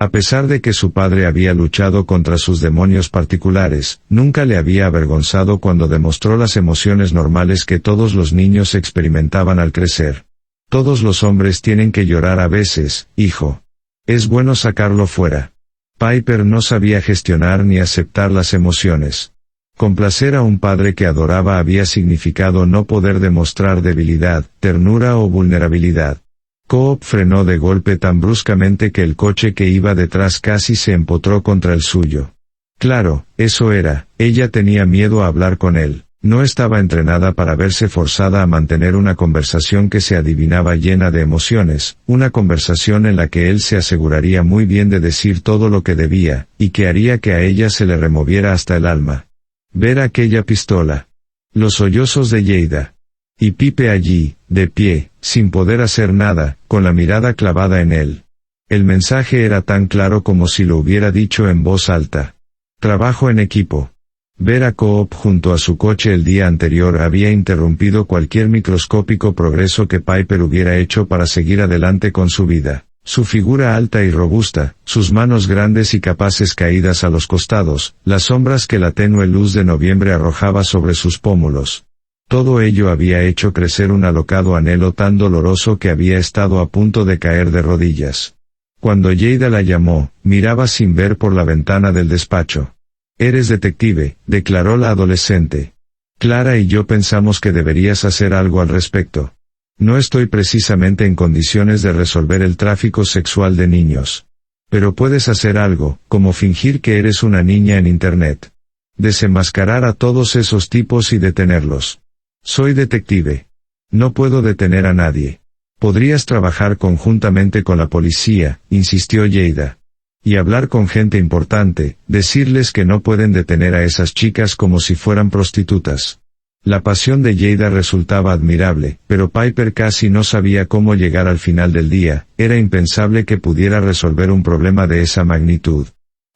A pesar de que su padre había luchado contra sus demonios particulares, nunca le había avergonzado cuando demostró las emociones normales que todos los niños experimentaban al crecer. Todos los hombres tienen que llorar a veces, hijo. Es bueno sacarlo fuera. Piper no sabía gestionar ni aceptar las emociones. Complacer a un padre que adoraba había significado no poder demostrar debilidad, ternura o vulnerabilidad. Coop frenó de golpe tan bruscamente que el coche que iba detrás casi se empotró contra el suyo. Claro, eso era, ella tenía miedo a hablar con él, no estaba entrenada para verse forzada a mantener una conversación que se adivinaba llena de emociones, una conversación en la que él se aseguraría muy bien de decir todo lo que debía, y que haría que a ella se le removiera hasta el alma. Ver aquella pistola. Los sollozos de Jada. Y Pipe allí, de pie, sin poder hacer nada, con la mirada clavada en él. El mensaje era tan claro como si lo hubiera dicho en voz alta. Trabajo en equipo. Ver a Coop junto a su coche el día anterior había interrumpido cualquier microscópico progreso que Piper hubiera hecho para seguir adelante con su vida. Su figura alta y robusta, sus manos grandes y capaces caídas a los costados, las sombras que la tenue luz de noviembre arrojaba sobre sus pómulos. Todo ello había hecho crecer un alocado anhelo tan doloroso que había estado a punto de caer de rodillas. Cuando Jada la llamó, miraba sin ver por la ventana del despacho. «Eres detective», declaró la adolescente. «Clara y yo pensamos que deberías hacer algo al respecto. No estoy precisamente en condiciones de resolver el tráfico sexual de niños. Pero puedes hacer algo, como fingir que eres una niña en Internet. Desenmascarar a todos esos tipos y detenerlos. Soy detective. No puedo detener a nadie. Podrías trabajar conjuntamente con la policía», insistió Jada. «Y hablar con gente importante, decirles que no pueden detener a esas chicas como si fueran prostitutas». La pasión de Jada resultaba admirable, pero Piper casi no sabía cómo llegar al final del día, era impensable que pudiera resolver un problema de esa magnitud.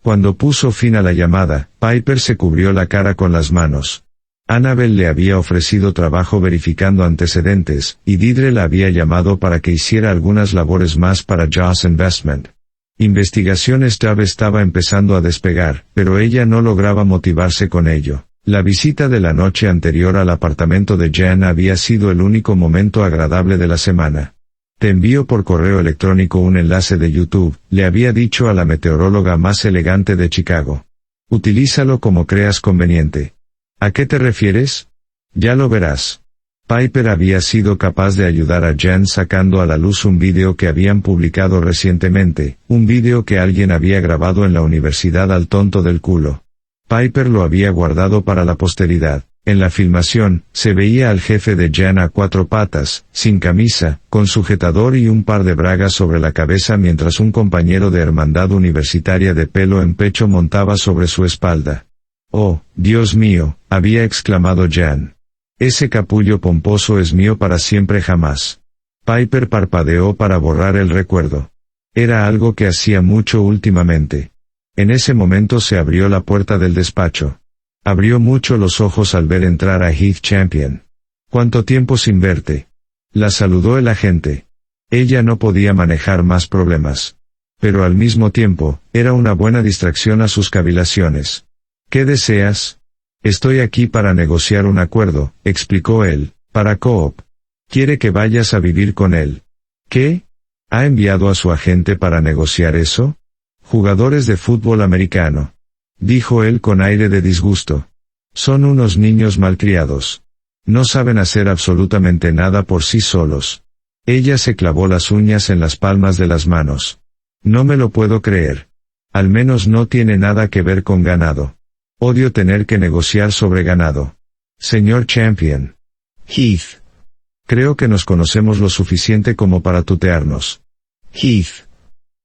Cuando puso fin a la llamada, Piper se cubrió la cara con las manos. Annabel le había ofrecido trabajo verificando antecedentes, y Deirdre la había llamado para que hiciera algunas labores más para Joss Investment. Investigaciones Job estaba empezando a despegar, pero ella no lograba motivarse con ello. La visita de la noche anterior al apartamento de Jan había sido el único momento agradable de la semana. «Te envío por correo electrónico un enlace de YouTube», le había dicho a la meteoróloga más elegante de Chicago. «Utilízalo como creas conveniente». «¿A qué te refieres?» «Ya lo verás». Piper había sido capaz de ayudar a Jan sacando a la luz un vídeo que habían publicado recientemente, un vídeo que alguien había grabado en la universidad al tonto del culo. Piper lo había guardado para la posteridad. En la filmación, se veía al jefe de Jan a cuatro patas, sin camisa, con sujetador y un par de bragas sobre la cabeza mientras un compañero de hermandad universitaria de pelo en pecho montaba sobre su espalda. «Oh, Dios mío», había exclamado Jan. «Ese capullo pomposo es mío para siempre jamás». Piper parpadeó para borrar el recuerdo. Era algo que hacía mucho últimamente. En ese momento se abrió la puerta del despacho. Abrió mucho los ojos al ver entrar a Heath Champion. «¿Cuánto tiempo sin verte?». La saludó el agente. Ella no podía manejar más problemas. Pero al mismo tiempo, era una buena distracción a sus cavilaciones. «¿Qué deseas?» «Estoy aquí para negociar un acuerdo», explicó él, «para Coop. Quiere que vayas a vivir con él». «¿Qué? ¿Ha enviado a su agente para negociar eso?» «Jugadores de fútbol americano», dijo él con aire de disgusto. «Son unos niños malcriados. No saben hacer absolutamente nada por sí solos». Ella se clavó las uñas en las palmas de las manos. «No me lo puedo creer. Al menos no tiene nada que ver con ganado. Odio tener que negociar sobre ganado. Señor Champion. Heath. Creo que nos conocemos lo suficiente como para tutearnos. Heath.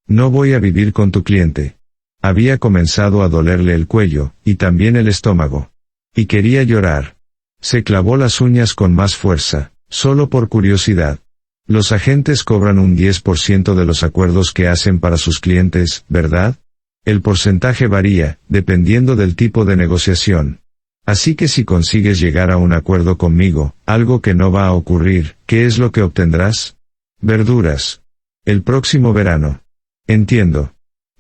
No voy a vivir con tu cliente». Había comenzado a dolerle el cuello, y también el estómago. Y quería llorar. Se clavó las uñas con más fuerza, solo por curiosidad. Los agentes cobran un 10% de los acuerdos que hacen para sus clientes, ¿verdad? El porcentaje varía, dependiendo del tipo de negociación. Así que si consigues llegar a un acuerdo conmigo, algo que no va a ocurrir, ¿qué es lo que obtendrás? Verduras. El próximo verano. Entiendo.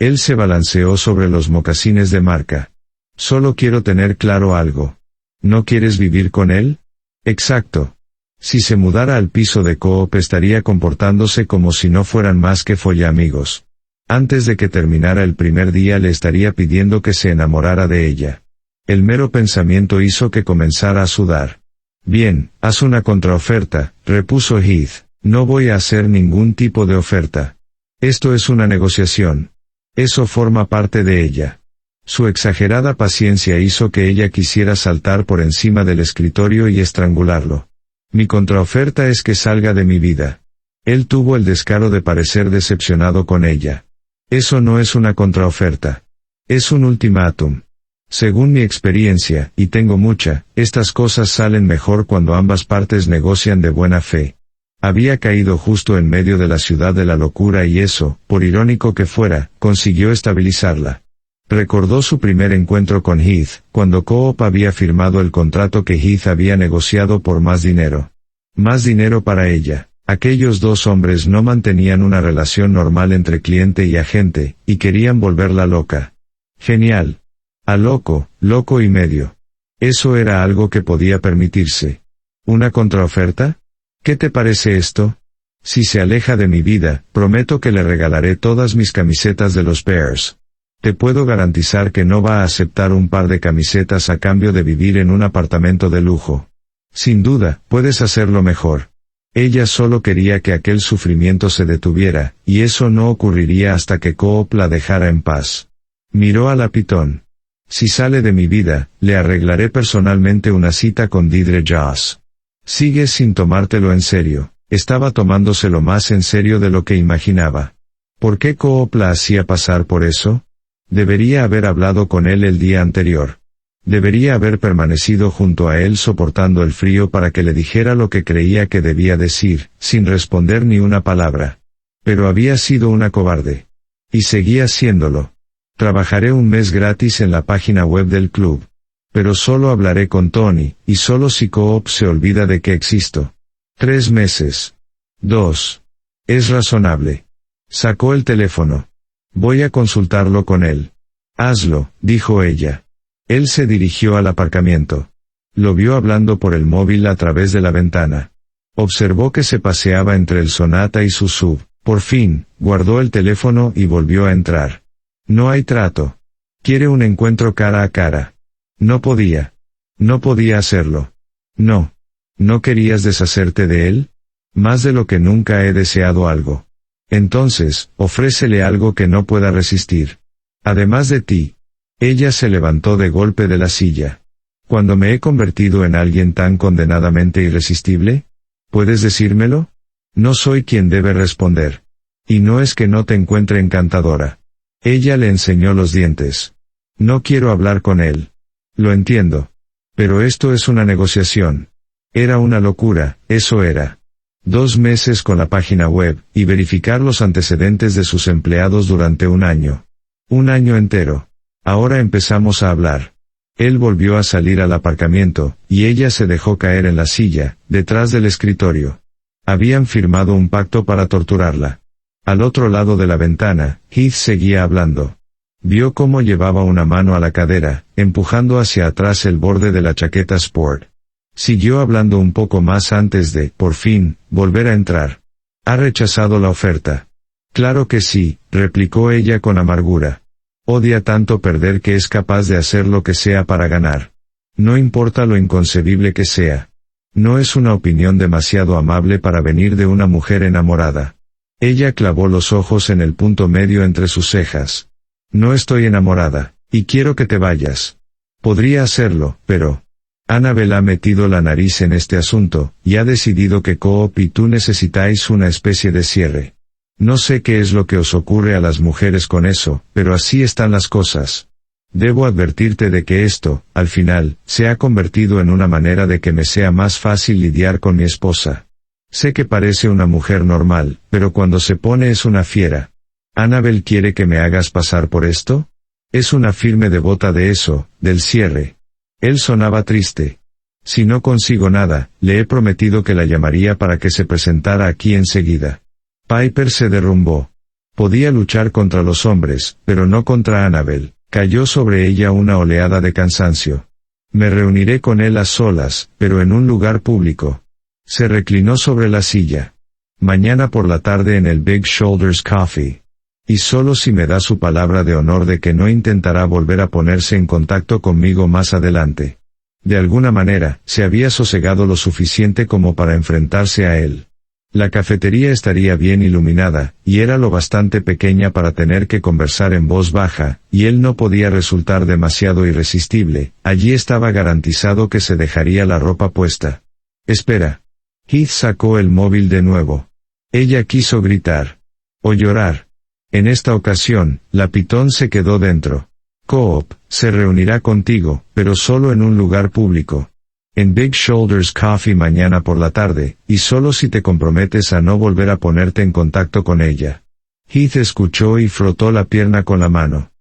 Él se balanceó sobre los mocasines de marca. Solo quiero tener claro algo. ¿No quieres vivir con él? Exacto. Si se mudara al piso de Coop estaría comportándose como si no fueran más que follamigos. Antes de que terminara el primer día le estaría pidiendo que se enamorara de ella. El mero pensamiento hizo que comenzara a sudar. Bien, haz una contraoferta, repuso Heath. No voy a hacer ningún tipo de oferta. Esto es una negociación. Eso forma parte de ella. Su exagerada paciencia hizo que ella quisiera saltar por encima del escritorio y estrangularlo. Mi contraoferta es que salga de mi vida. Él tuvo el descaro de parecer decepcionado con ella. Eso no es una contraoferta. Es un ultimátum. Según mi experiencia, y tengo mucha, estas cosas salen mejor cuando ambas partes negocian de buena fe. Había caído justo en medio de la ciudad de la locura y eso, por irónico que fuera, consiguió estabilizarla. Recordó su primer encuentro con Heath, cuando Coop había firmado el contrato que Heath había negociado por más dinero. Más dinero para ella. Aquellos dos hombres no mantenían una relación normal entre cliente y agente, y querían volverla loca. Genial. A loco, loco y medio. Eso era algo que podía permitirse. ¿Una contraoferta? ¿Qué te parece esto? Si se aleja de mi vida, prometo que le regalaré todas mis camisetas de los Bears. Te puedo garantizar que no va a aceptar un par de camisetas a cambio de vivir en un apartamento de lujo. Sin duda, puedes hacerlo mejor. Ella solo quería que aquel sufrimiento se detuviera, y eso no ocurriría hasta que Coop la dejara en paz. Miró a la pitón. Si sale de mi vida, le arreglaré personalmente una cita con Deirdre Joss. Sigues sin tomártelo en serio. Estaba tomándoselo más en serio de lo que imaginaba. ¿Por qué Coop la hacía pasar por eso? Debería haber hablado con él el día anterior. Debería haber permanecido junto a él soportando el frío para que le dijera lo que creía que debía decir, sin responder ni una palabra. Pero había sido una cobarde. Y seguía siéndolo. Trabajaré un mes gratis en la página web del club. Pero solo hablaré con Tony, y solo si Coop se olvida de que existo. 3 meses. 2. Es razonable. Sacó el teléfono. Voy a consultarlo con él. Hazlo, dijo ella. Él se dirigió al aparcamiento. Lo vio hablando por el móvil a través de la ventana. Observó que se paseaba entre el Sonata y su SUV. Por fin, guardó el teléfono y volvió a entrar. No hay trato. Quiere un encuentro cara a cara. No podía. No podía hacerlo. No. ¿No querías deshacerte de él? Más de lo que nunca he deseado algo. Entonces, ofrécele algo que no pueda resistir. Además de ti. Ella se levantó de golpe de la silla. ¿Cuándo me he convertido en alguien tan condenadamente irresistible? ¿Puedes decírmelo? No soy quien debe responder. Y no es que no te encuentre encantadora. Ella le enseñó los dientes. No quiero hablar con él. Lo entiendo. Pero esto es una negociación. Era una locura, eso era. 2 meses con la página web, y verificar los antecedentes de sus empleados durante 1 año. 1 año entero. Ahora empezamos a hablar. Él volvió a salir al aparcamiento, y ella se dejó caer en la silla, detrás del escritorio. Habían firmado un pacto para torturarla. Al otro lado de la ventana, Heath seguía hablando. Vio cómo llevaba una mano a la cadera, empujando hacia atrás el borde de la chaqueta Sport. Siguió hablando un poco más antes de, por fin, volver a entrar. ¿Ha rechazado la oferta? Claro que sí, replicó ella con amargura. Odia tanto perder que es capaz de hacer lo que sea para ganar. No importa lo inconcebible que sea. No es una opinión demasiado amable para venir de una mujer enamorada. Ella clavó los ojos en el punto medio entre sus cejas. No estoy enamorada, y quiero que te vayas. Podría hacerlo, pero... Annabel ha metido la nariz en este asunto, y ha decidido que Coop y tú necesitáis una especie de cierre. No sé qué es lo que os ocurre a las mujeres con eso, pero así están las cosas. Debo advertirte de que esto, al final, se ha convertido en una manera de que me sea más fácil lidiar con mi esposa. Sé que parece una mujer normal, pero cuando se pone es una fiera. ¿Annabel quiere que me hagas pasar por esto? Es una firme devota de eso, del cierre. Él sonaba triste. Si no consigo nada, le he prometido que la llamaría para que se presentara aquí enseguida. Piper se derrumbó. Podía luchar contra los hombres, pero no contra Annabel. Cayó sobre ella una oleada de cansancio. Me reuniré con él a solas, pero en un lugar público. Se reclinó sobre la silla. Mañana por la tarde en el Big Shoulders Coffee. Y solo si me da su palabra de honor de que no intentará volver a ponerse en contacto conmigo más adelante. De alguna manera, se había sosegado lo suficiente como para enfrentarse a él. La cafetería estaría bien iluminada, y era lo bastante pequeña para tener que conversar en voz baja, y él no podía resultar demasiado irresistible. Allí estaba garantizado que se dejaría la ropa puesta. Espera. Heath sacó el móvil de nuevo. Ella quiso gritar. O llorar. En esta ocasión, la pitón se quedó dentro. Coop, se reunirá contigo, pero solo en un lugar público. En Big Shoulders Coffee mañana por la tarde, y solo si te comprometes a no volver a ponerte en contacto con ella. Heath escuchó y frotó la pierna con la mano.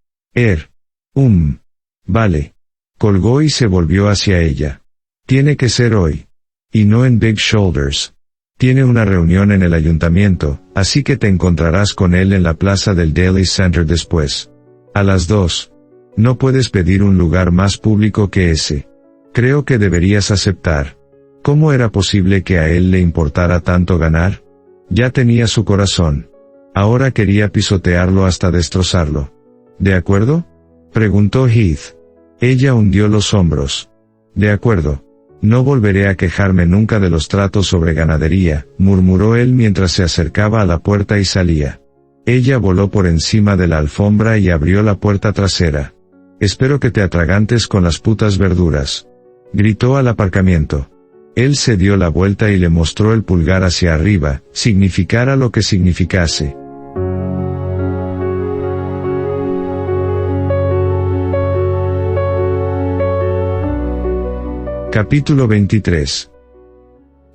Vale. Colgó y se volvió hacia ella. Tiene que ser hoy. Y no en Big Shoulders. Tiene una reunión en el ayuntamiento, así que te encontrarás con él en la plaza del Daily Center después. A las 2. No puedes pedir un lugar más público que ese. Creo que deberías aceptar. ¿Cómo era posible que a él le importara tanto ganar? Ya tenía su corazón. Ahora quería pisotearlo hasta destrozarlo. ¿De acuerdo? Preguntó Heath. Ella hundió los hombros. De acuerdo. No volveré a quejarme nunca de los tratos sobre ganadería, murmuró él mientras se acercaba a la puerta y salía. Ella voló por encima de la alfombra y abrió la puerta trasera. Espero que te atragantes con las putas verduras. Gritó al aparcamiento. Él se dio la vuelta y le mostró el pulgar hacia arriba, significara lo que significase. Capítulo 23.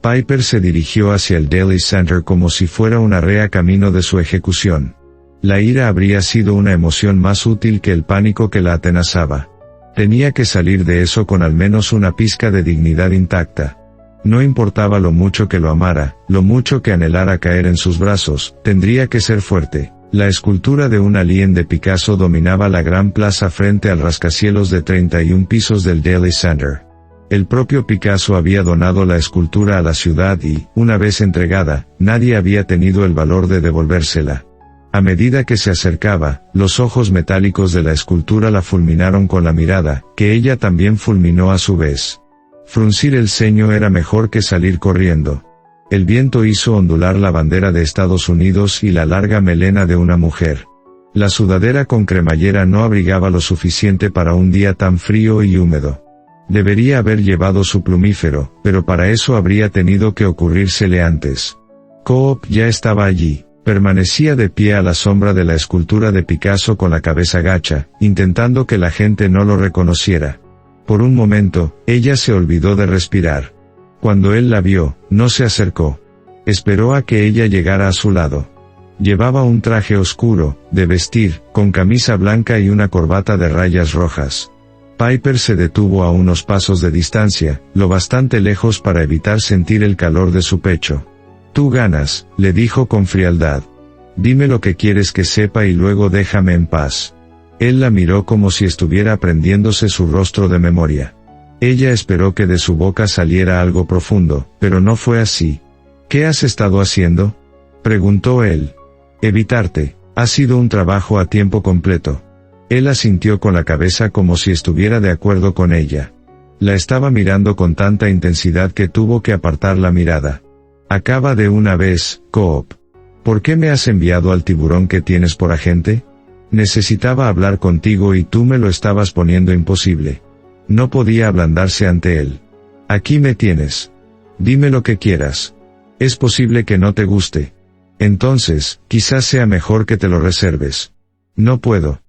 Piper se dirigió hacia el Daily Center como si fuera una rea camino de su ejecución. La ira habría sido una emoción más útil que el pánico que la atenazaba. Tenía que salir de eso con al menos una pizca de dignidad intacta. No importaba lo mucho que lo amara, lo mucho que anhelara caer en sus brazos, tendría que ser fuerte. La escultura de un alien de Picasso dominaba la gran plaza frente al rascacielos de 31 pisos del Daily Center. El propio Picasso había donado la escultura a la ciudad y, una vez entregada, nadie había tenido el valor de devolvérsela. A medida que se acercaba, los ojos metálicos de la escultura la fulminaron con la mirada, que ella también fulminó a su vez. Fruncir el ceño era mejor que salir corriendo. El viento hizo ondular la bandera de Estados Unidos y la larga melena de una mujer. La sudadera con cremallera no abrigaba lo suficiente para un día tan frío y húmedo. Debería haber llevado su plumífero, pero para eso habría tenido que ocurrírsele antes. Coop ya estaba allí. Permanecía de pie a la sombra de la escultura de Picasso con la cabeza gacha, intentando que la gente no lo reconociera. Por un momento, ella se olvidó de respirar. Cuando él la vio, no se acercó. Esperó a que ella llegara a su lado. Llevaba un traje oscuro, de vestir, con camisa blanca y una corbata de rayas rojas. Piper se detuvo a unos pasos de distancia, lo bastante lejos para evitar sentir el calor de su pecho. Tú ganas, le dijo con frialdad. Dime lo que quieres que sepa y luego déjame en paz. Él la miró como si estuviera aprendiéndose su rostro de memoria. Ella esperó que de su boca saliera algo profundo, pero no fue así. ¿Qué has estado haciendo? Preguntó él. Evitarte. Ha sido un trabajo a tiempo completo. Él asintió con la cabeza como si estuviera de acuerdo con ella. La estaba mirando con tanta intensidad que tuvo que apartar la mirada. Acaba de una vez, Coop. ¿Por qué me has enviado al tiburón que tienes por agente? Necesitaba hablar contigo y tú me lo estabas poniendo imposible. No podía ablandarse ante él. Aquí me tienes. Dime lo que quieras. Es posible que no te guste. Entonces, quizás sea mejor que te lo reserves. No puedo.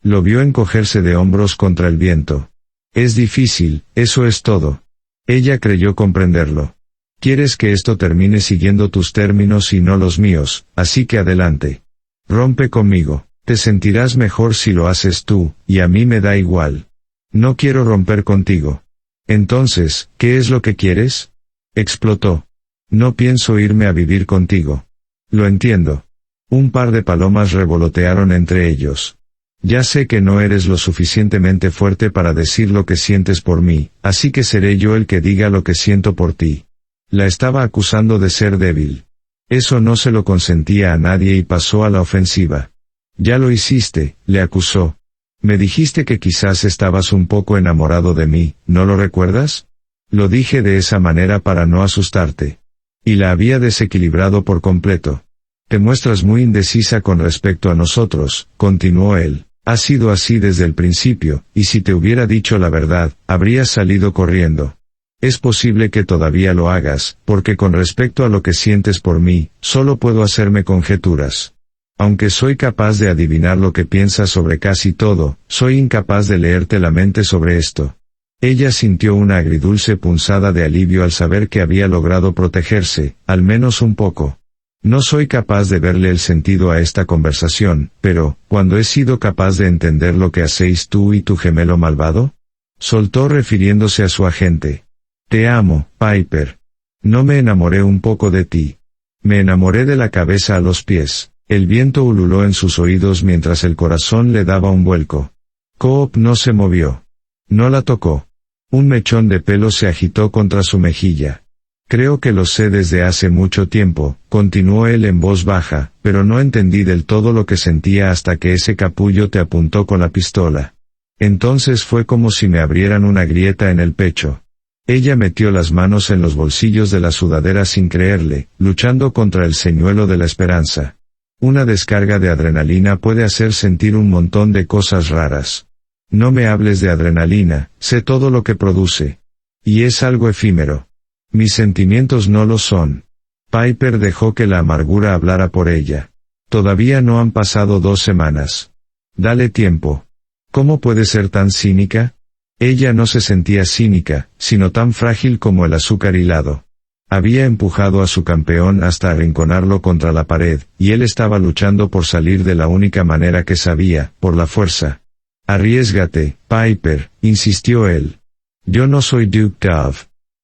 Lo vio encogerse de hombros contra el viento. Es difícil, eso es todo. Ella creyó comprenderlo. Quieres que esto termine siguiendo tus términos y no los míos, así que adelante. Rompe conmigo. Te sentirás mejor si lo haces tú, y a mí me da igual. No quiero romper contigo. Entonces, ¿qué es lo que quieres? Explotó. No pienso irme a vivir contigo. Lo entiendo. Un par de palomas revolotearon entre ellos. Ya sé que no eres lo suficientemente fuerte para decir lo que sientes por mí, así que seré yo el que diga lo que siento por ti. La estaba acusando de ser débil. Eso no se lo consentía a nadie y pasó a la ofensiva. Ya lo hiciste, le acusó. Me dijiste que quizás estabas un poco enamorado de mí, ¿no lo recuerdas? Lo dije de esa manera para no asustarte. Y la había desequilibrado por completo. Te muestras muy indecisa con respecto a nosotros, continuó él. Ha sido así desde el principio, y si te hubiera dicho la verdad, habrías salido corriendo. Es posible que todavía lo hagas, porque con respecto a lo que sientes por mí, solo puedo hacerme conjeturas. Aunque soy capaz de adivinar lo que piensas sobre casi todo, soy incapaz de leerte la mente sobre esto. Ella sintió una agridulce punzada de alivio al saber que había logrado protegerse, al menos un poco. No soy capaz de verle el sentido a esta conversación, pero, ¿cuándo he sido capaz de entender lo que hacéis tú y tu gemelo malvado? Soltó refiriéndose a su agente. Te amo, Piper. No me enamoré un poco de ti. Me enamoré de la cabeza a los pies. El viento ululó en sus oídos mientras el corazón le daba un vuelco. Coop no se movió. No la tocó. Un mechón de pelo se agitó contra su mejilla. Creo que lo sé desde hace mucho tiempo, continuó él en voz baja, pero no entendí del todo lo que sentía hasta que ese capullo te apuntó con la pistola. Entonces fue como si me abrieran una grieta en el pecho. Ella metió las manos en los bolsillos de la sudadera sin creerle, luchando contra el señuelo de la esperanza. Una descarga de adrenalina puede hacer sentir un montón de cosas raras. No me hables de adrenalina, sé todo lo que produce. Y es algo efímero. Mis sentimientos no lo son. Piper dejó que la amargura hablara por ella. Todavía no han pasado 2 semanas. Dale tiempo. ¿Cómo puede ser tan cínica? Ella no se sentía cínica, sino tan frágil como el azúcar hilado. Había empujado a su campeón hasta arrinconarlo contra la pared, y él estaba luchando por salir de la única manera que sabía, por la fuerza. Arriésgate, Piper, insistió él. Yo no soy Duke Dove.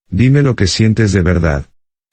Dime lo que sientes de verdad.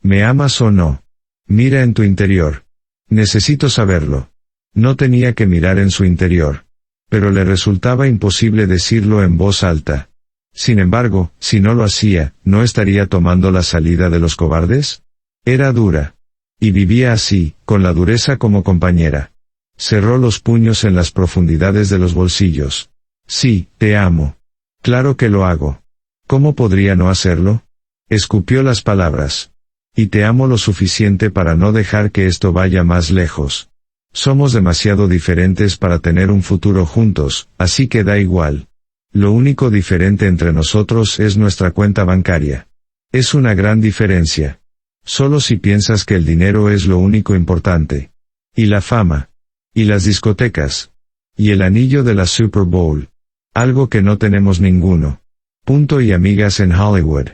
¿Me amas o no? Mira en tu interior. Necesito saberlo. No tenía que mirar en su interior. Pero le resultaba imposible decirlo en voz alta. Sin embargo, si no lo hacía, ¿no estaría tomando la salida de los cobardes? Era dura. Y vivía así, con la dureza como compañera. Cerró los puños en las profundidades de los bolsillos. Sí, te amo. Claro que lo hago. ¿Cómo podría no hacerlo? Escupió las palabras. Y te amo lo suficiente para no dejar que esto vaya más lejos. Somos demasiado diferentes para tener un futuro juntos, así que da igual. Lo único diferente entre nosotros es nuestra cuenta bancaria. Es una gran diferencia. Solo si piensas que el dinero es lo único importante. Y la fama. Y las discotecas. Y el anillo de la Super Bowl. Algo que no tenemos ninguno. Punto y amigas en Hollywood.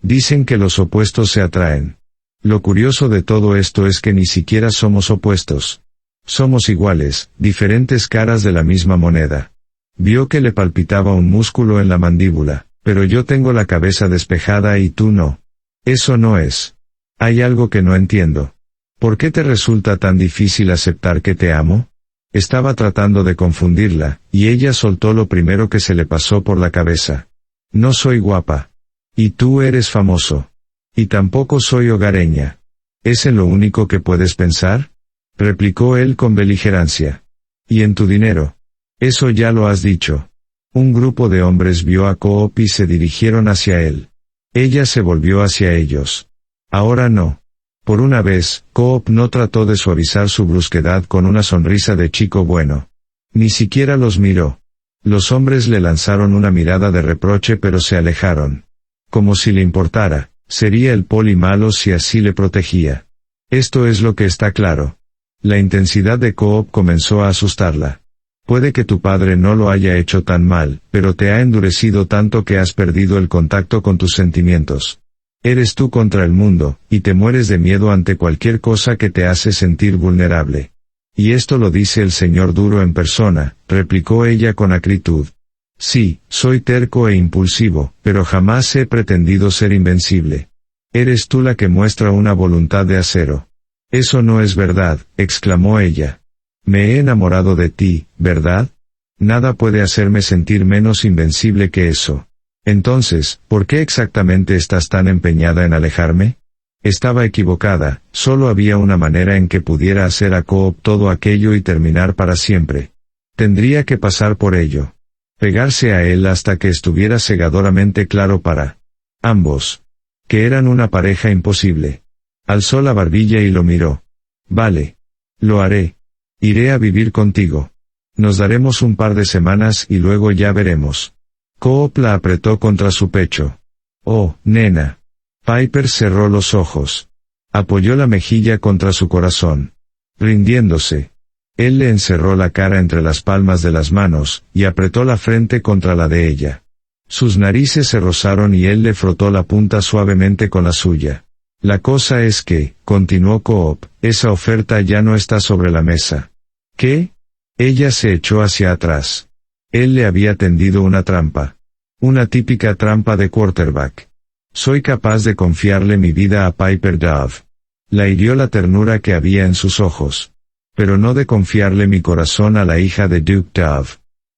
Dicen que los opuestos se atraen. Lo curioso de todo esto es que ni siquiera somos opuestos. Somos iguales, diferentes caras de la misma moneda. Vio que le palpitaba un músculo en la mandíbula, pero yo tengo la cabeza despejada y tú no. Eso no es. Hay algo que no entiendo. ¿Por qué te resulta tan difícil aceptar que te amo? Estaba tratando de confundirla, y ella soltó lo primero que se le pasó por la cabeza. No soy guapa. Y tú eres famoso. Y tampoco soy hogareña. ¿Es en lo único que puedes pensar? Replicó él con beligerancia. ¿Y en tu dinero? Eso ya lo has dicho. Un grupo de hombres vio a Coop y se dirigieron hacia él. Ella se volvió hacia ellos. Ahora no. Por una vez, Coop no trató de suavizar su brusquedad con una sonrisa de chico bueno. Ni siquiera los miró. Los hombres le lanzaron una mirada de reproche pero se alejaron. Como si le importara, sería el poli malo si así le protegía. Esto es lo que está claro. La intensidad de Coop comenzó a asustarla. Puede que tu padre no lo haya hecho tan mal, pero te ha endurecido tanto que has perdido el contacto con tus sentimientos. Eres tú contra el mundo, y te mueres de miedo ante cualquier cosa que te hace sentir vulnerable. Y esto lo dice el señor Duro en persona, replicó ella con acritud. Sí, soy terco e impulsivo, pero jamás he pretendido ser invencible. Eres tú la que muestra una voluntad de acero. Eso no es verdad, exclamó ella. Me he enamorado de ti, ¿verdad? Nada puede hacerme sentir menos invencible que eso. Entonces, ¿por qué exactamente estás tan empeñada en alejarme? Estaba equivocada, solo había una manera en que pudiera hacer a Coop todo aquello y terminar para siempre. Tendría que pasar por ello. Pegarse a él hasta que estuviera cegadoramente claro para ambos que eran una pareja imposible. Alzó la barbilla y lo miró. Vale. Lo haré. Iré a vivir contigo. Nos daremos un par de semanas y luego ya veremos. Coop la apretó contra su pecho. Oh, nena. Piper cerró los ojos. Apoyó la mejilla contra su corazón. Rindiéndose. Él le encerró la cara entre las palmas de las manos, y apretó la frente contra la de ella. Sus narices se rozaron y él le frotó la punta suavemente con la suya. La cosa es que, continuó Coop, esa oferta ya no está sobre la mesa. ¿Qué? Ella se echó hacia atrás. Él le había tendido una trampa. Una típica trampa de quarterback. Soy capaz de confiarle mi vida a Piper Dove. La hirió la ternura que había en sus ojos. Pero no de confiarle mi corazón a la hija de Duke Dove.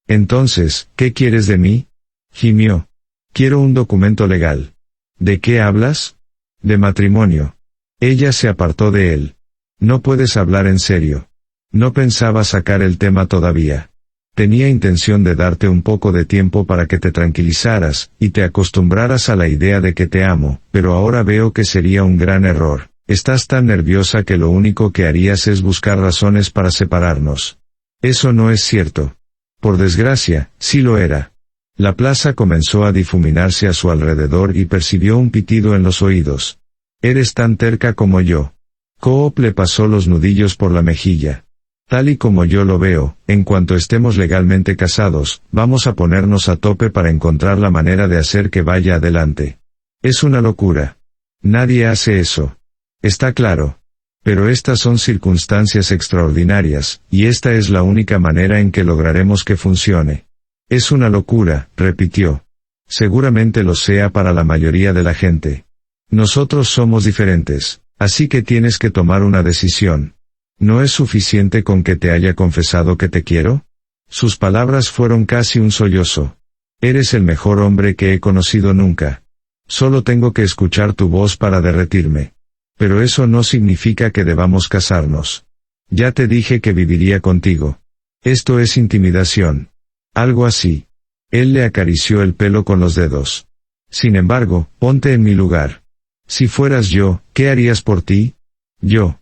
Entonces, ¿qué quieres de mí? Gimió. Quiero un documento legal. ¿De qué hablas? De matrimonio. Ella se apartó de él. No puedes hablar en serio. No pensaba sacar el tema todavía. Tenía intención de darte un poco de tiempo para que te tranquilizaras, y te acostumbraras a la idea de que te amo, pero ahora veo que sería un gran error. Estás tan nerviosa que lo único que harías es buscar razones para separarnos. Eso no es cierto. Por desgracia, sí lo era. La plaza comenzó a difuminarse a su alrededor y percibió un pitido en los oídos. Eres tan terca como yo. Coop le pasó los nudillos por la mejilla. Tal y como yo lo veo, en cuanto estemos legalmente casados, vamos a ponernos a tope para encontrar la manera de hacer que vaya adelante. Es una locura. Nadie hace eso. Está claro. Pero estas son circunstancias extraordinarias, y esta es la única manera en que lograremos que funcione. Es una locura, repitió. Seguramente lo sea para la mayoría de la gente. Nosotros somos diferentes, así que tienes que tomar una decisión. ¿No es suficiente con que te haya confesado que te quiero? Sus palabras fueron casi un sollozo. Eres el mejor hombre que he conocido nunca. Solo tengo que escuchar tu voz para derretirme. Pero eso no significa que debamos casarnos. Ya te dije que viviría contigo. Esto es intimidación. Algo así. Él le acarició el pelo con los dedos. Sin embargo, ponte en mi lugar. Si fueras yo, ¿qué harías por ti? Yo.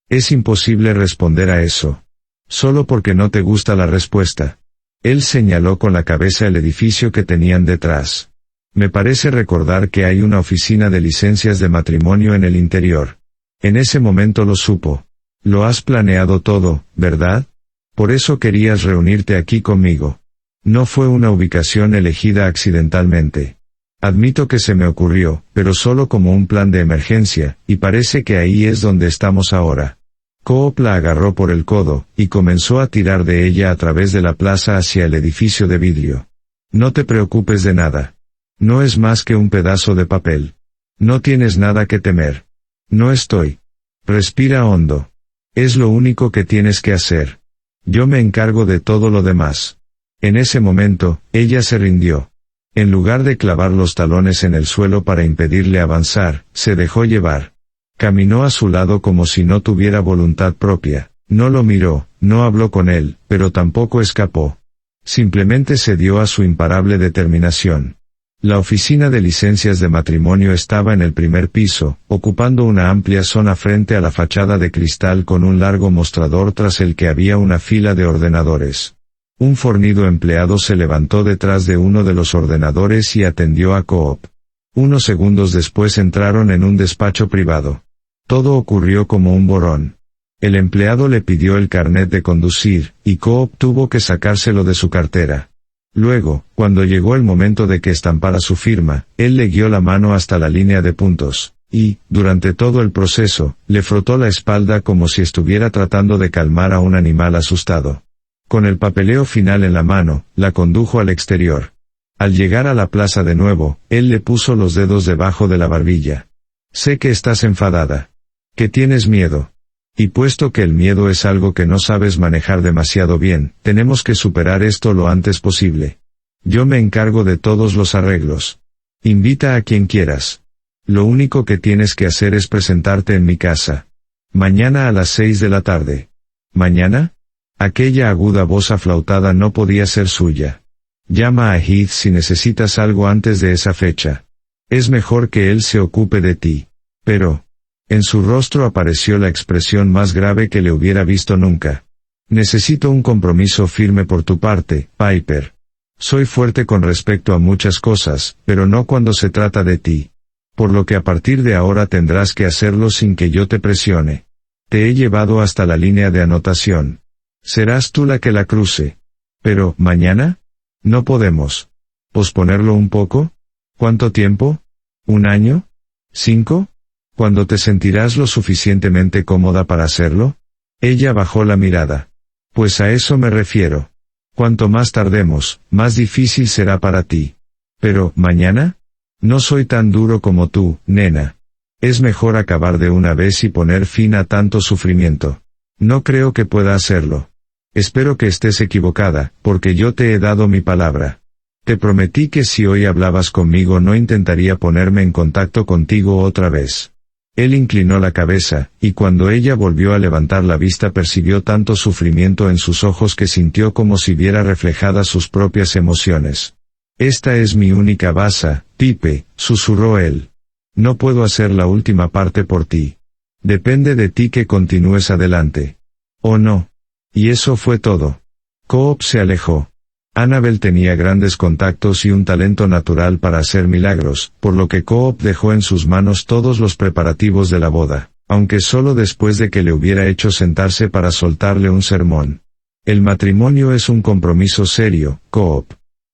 Es imposible responder a eso. Solo porque no te gusta la respuesta. Él señaló con la cabeza el edificio que tenían detrás. Me parece recordar que hay una oficina de licencias de matrimonio en el interior. En ese momento lo supo. Lo has planeado todo, ¿verdad? Por eso querías reunirte aquí conmigo. No fue una ubicación elegida accidentalmente. Admito que se me ocurrió, pero solo como un plan de emergencia, y parece que ahí es donde estamos ahora. Coop la agarró por el codo, y comenzó a tirar de ella a través de la plaza hacia el edificio de vidrio. No te preocupes de nada. No es más que un pedazo de papel. No tienes nada que temer. No estoy. Respira hondo. Es lo único que tienes que hacer. Yo me encargo de todo lo demás. En ese momento, ella se rindió. En lugar de clavar los talones en el suelo para impedirle avanzar, se dejó llevar. Caminó a su lado como si no tuviera voluntad propia. No lo miró, no habló con él, pero tampoco escapó. Simplemente cedió a su imparable determinación. La oficina de licencias de matrimonio estaba en el primer piso, ocupando una amplia zona frente a la fachada de cristal con un largo mostrador tras el que había una fila de ordenadores. Un fornido empleado se levantó detrás de uno de los ordenadores y atendió a Coop. Unos segundos después entraron en un despacho privado. Todo ocurrió como un borrón. El empleado le pidió el carnet de conducir, y Coop tuvo que sacárselo de su cartera. Luego, cuando llegó el momento de que estampara su firma, él le guió la mano hasta la línea de puntos, y, durante todo el proceso, le frotó la espalda como si estuviera tratando de calmar a un animal asustado. Con el papeleo final en la mano, la condujo al exterior. Al llegar a la plaza de nuevo, él le puso los dedos debajo de la barbilla. Sé que estás enfadada. Que tienes miedo. Y puesto que el miedo es algo que no sabes manejar demasiado bien, tenemos que superar esto lo antes posible. Yo me encargo de todos los arreglos. Invita a quien quieras. Lo único que tienes que hacer es presentarte en mi casa. Mañana a las 6 de la tarde. ¿Mañana? Aquella aguda voz aflautada no podía ser suya. Llama a Heath si necesitas algo antes de esa fecha. Es mejor que él se ocupe de ti. Pero... En su rostro apareció la expresión más grave que le hubiera visto nunca. Necesito un compromiso firme por tu parte, Piper. Soy fuerte con respecto a muchas cosas, pero no cuando se trata de ti. Por lo que a partir de ahora tendrás que hacerlo sin que yo te presione. Te he llevado hasta la línea de anotación. Serás tú la que la cruce. Pero, ¿mañana? No podemos. ¿Posponerlo un poco? ¿Cuánto tiempo? ¿Un año? ¿5? ¿Cuándo te sentirás lo suficientemente cómoda para hacerlo? Ella bajó la mirada. Pues a eso me refiero. Cuanto más tardemos, más difícil será para ti. Pero, ¿mañana? No soy tan duro como tú, nena. Es mejor acabar de una vez y poner fin a tanto sufrimiento. No creo que pueda hacerlo. Espero que estés equivocada, porque yo te he dado mi palabra. Te prometí que si hoy hablabas conmigo no intentaría ponerme en contacto contigo otra vez. Él inclinó la cabeza, y cuando ella volvió a levantar la vista percibió tanto sufrimiento en sus ojos que sintió como si viera reflejadas sus propias emociones. Esta es mi única baza, Pipe, susurró él. No puedo hacer la última parte por ti. Depende de ti que continúes adelante. ¿O no? Y eso fue todo. Coop se alejó. Annabel tenía grandes contactos y un talento natural para hacer milagros, por lo que Coop dejó en sus manos todos los preparativos de la boda, aunque solo después de que le hubiera hecho sentarse para soltarle un sermón. El matrimonio es un compromiso serio, Coop.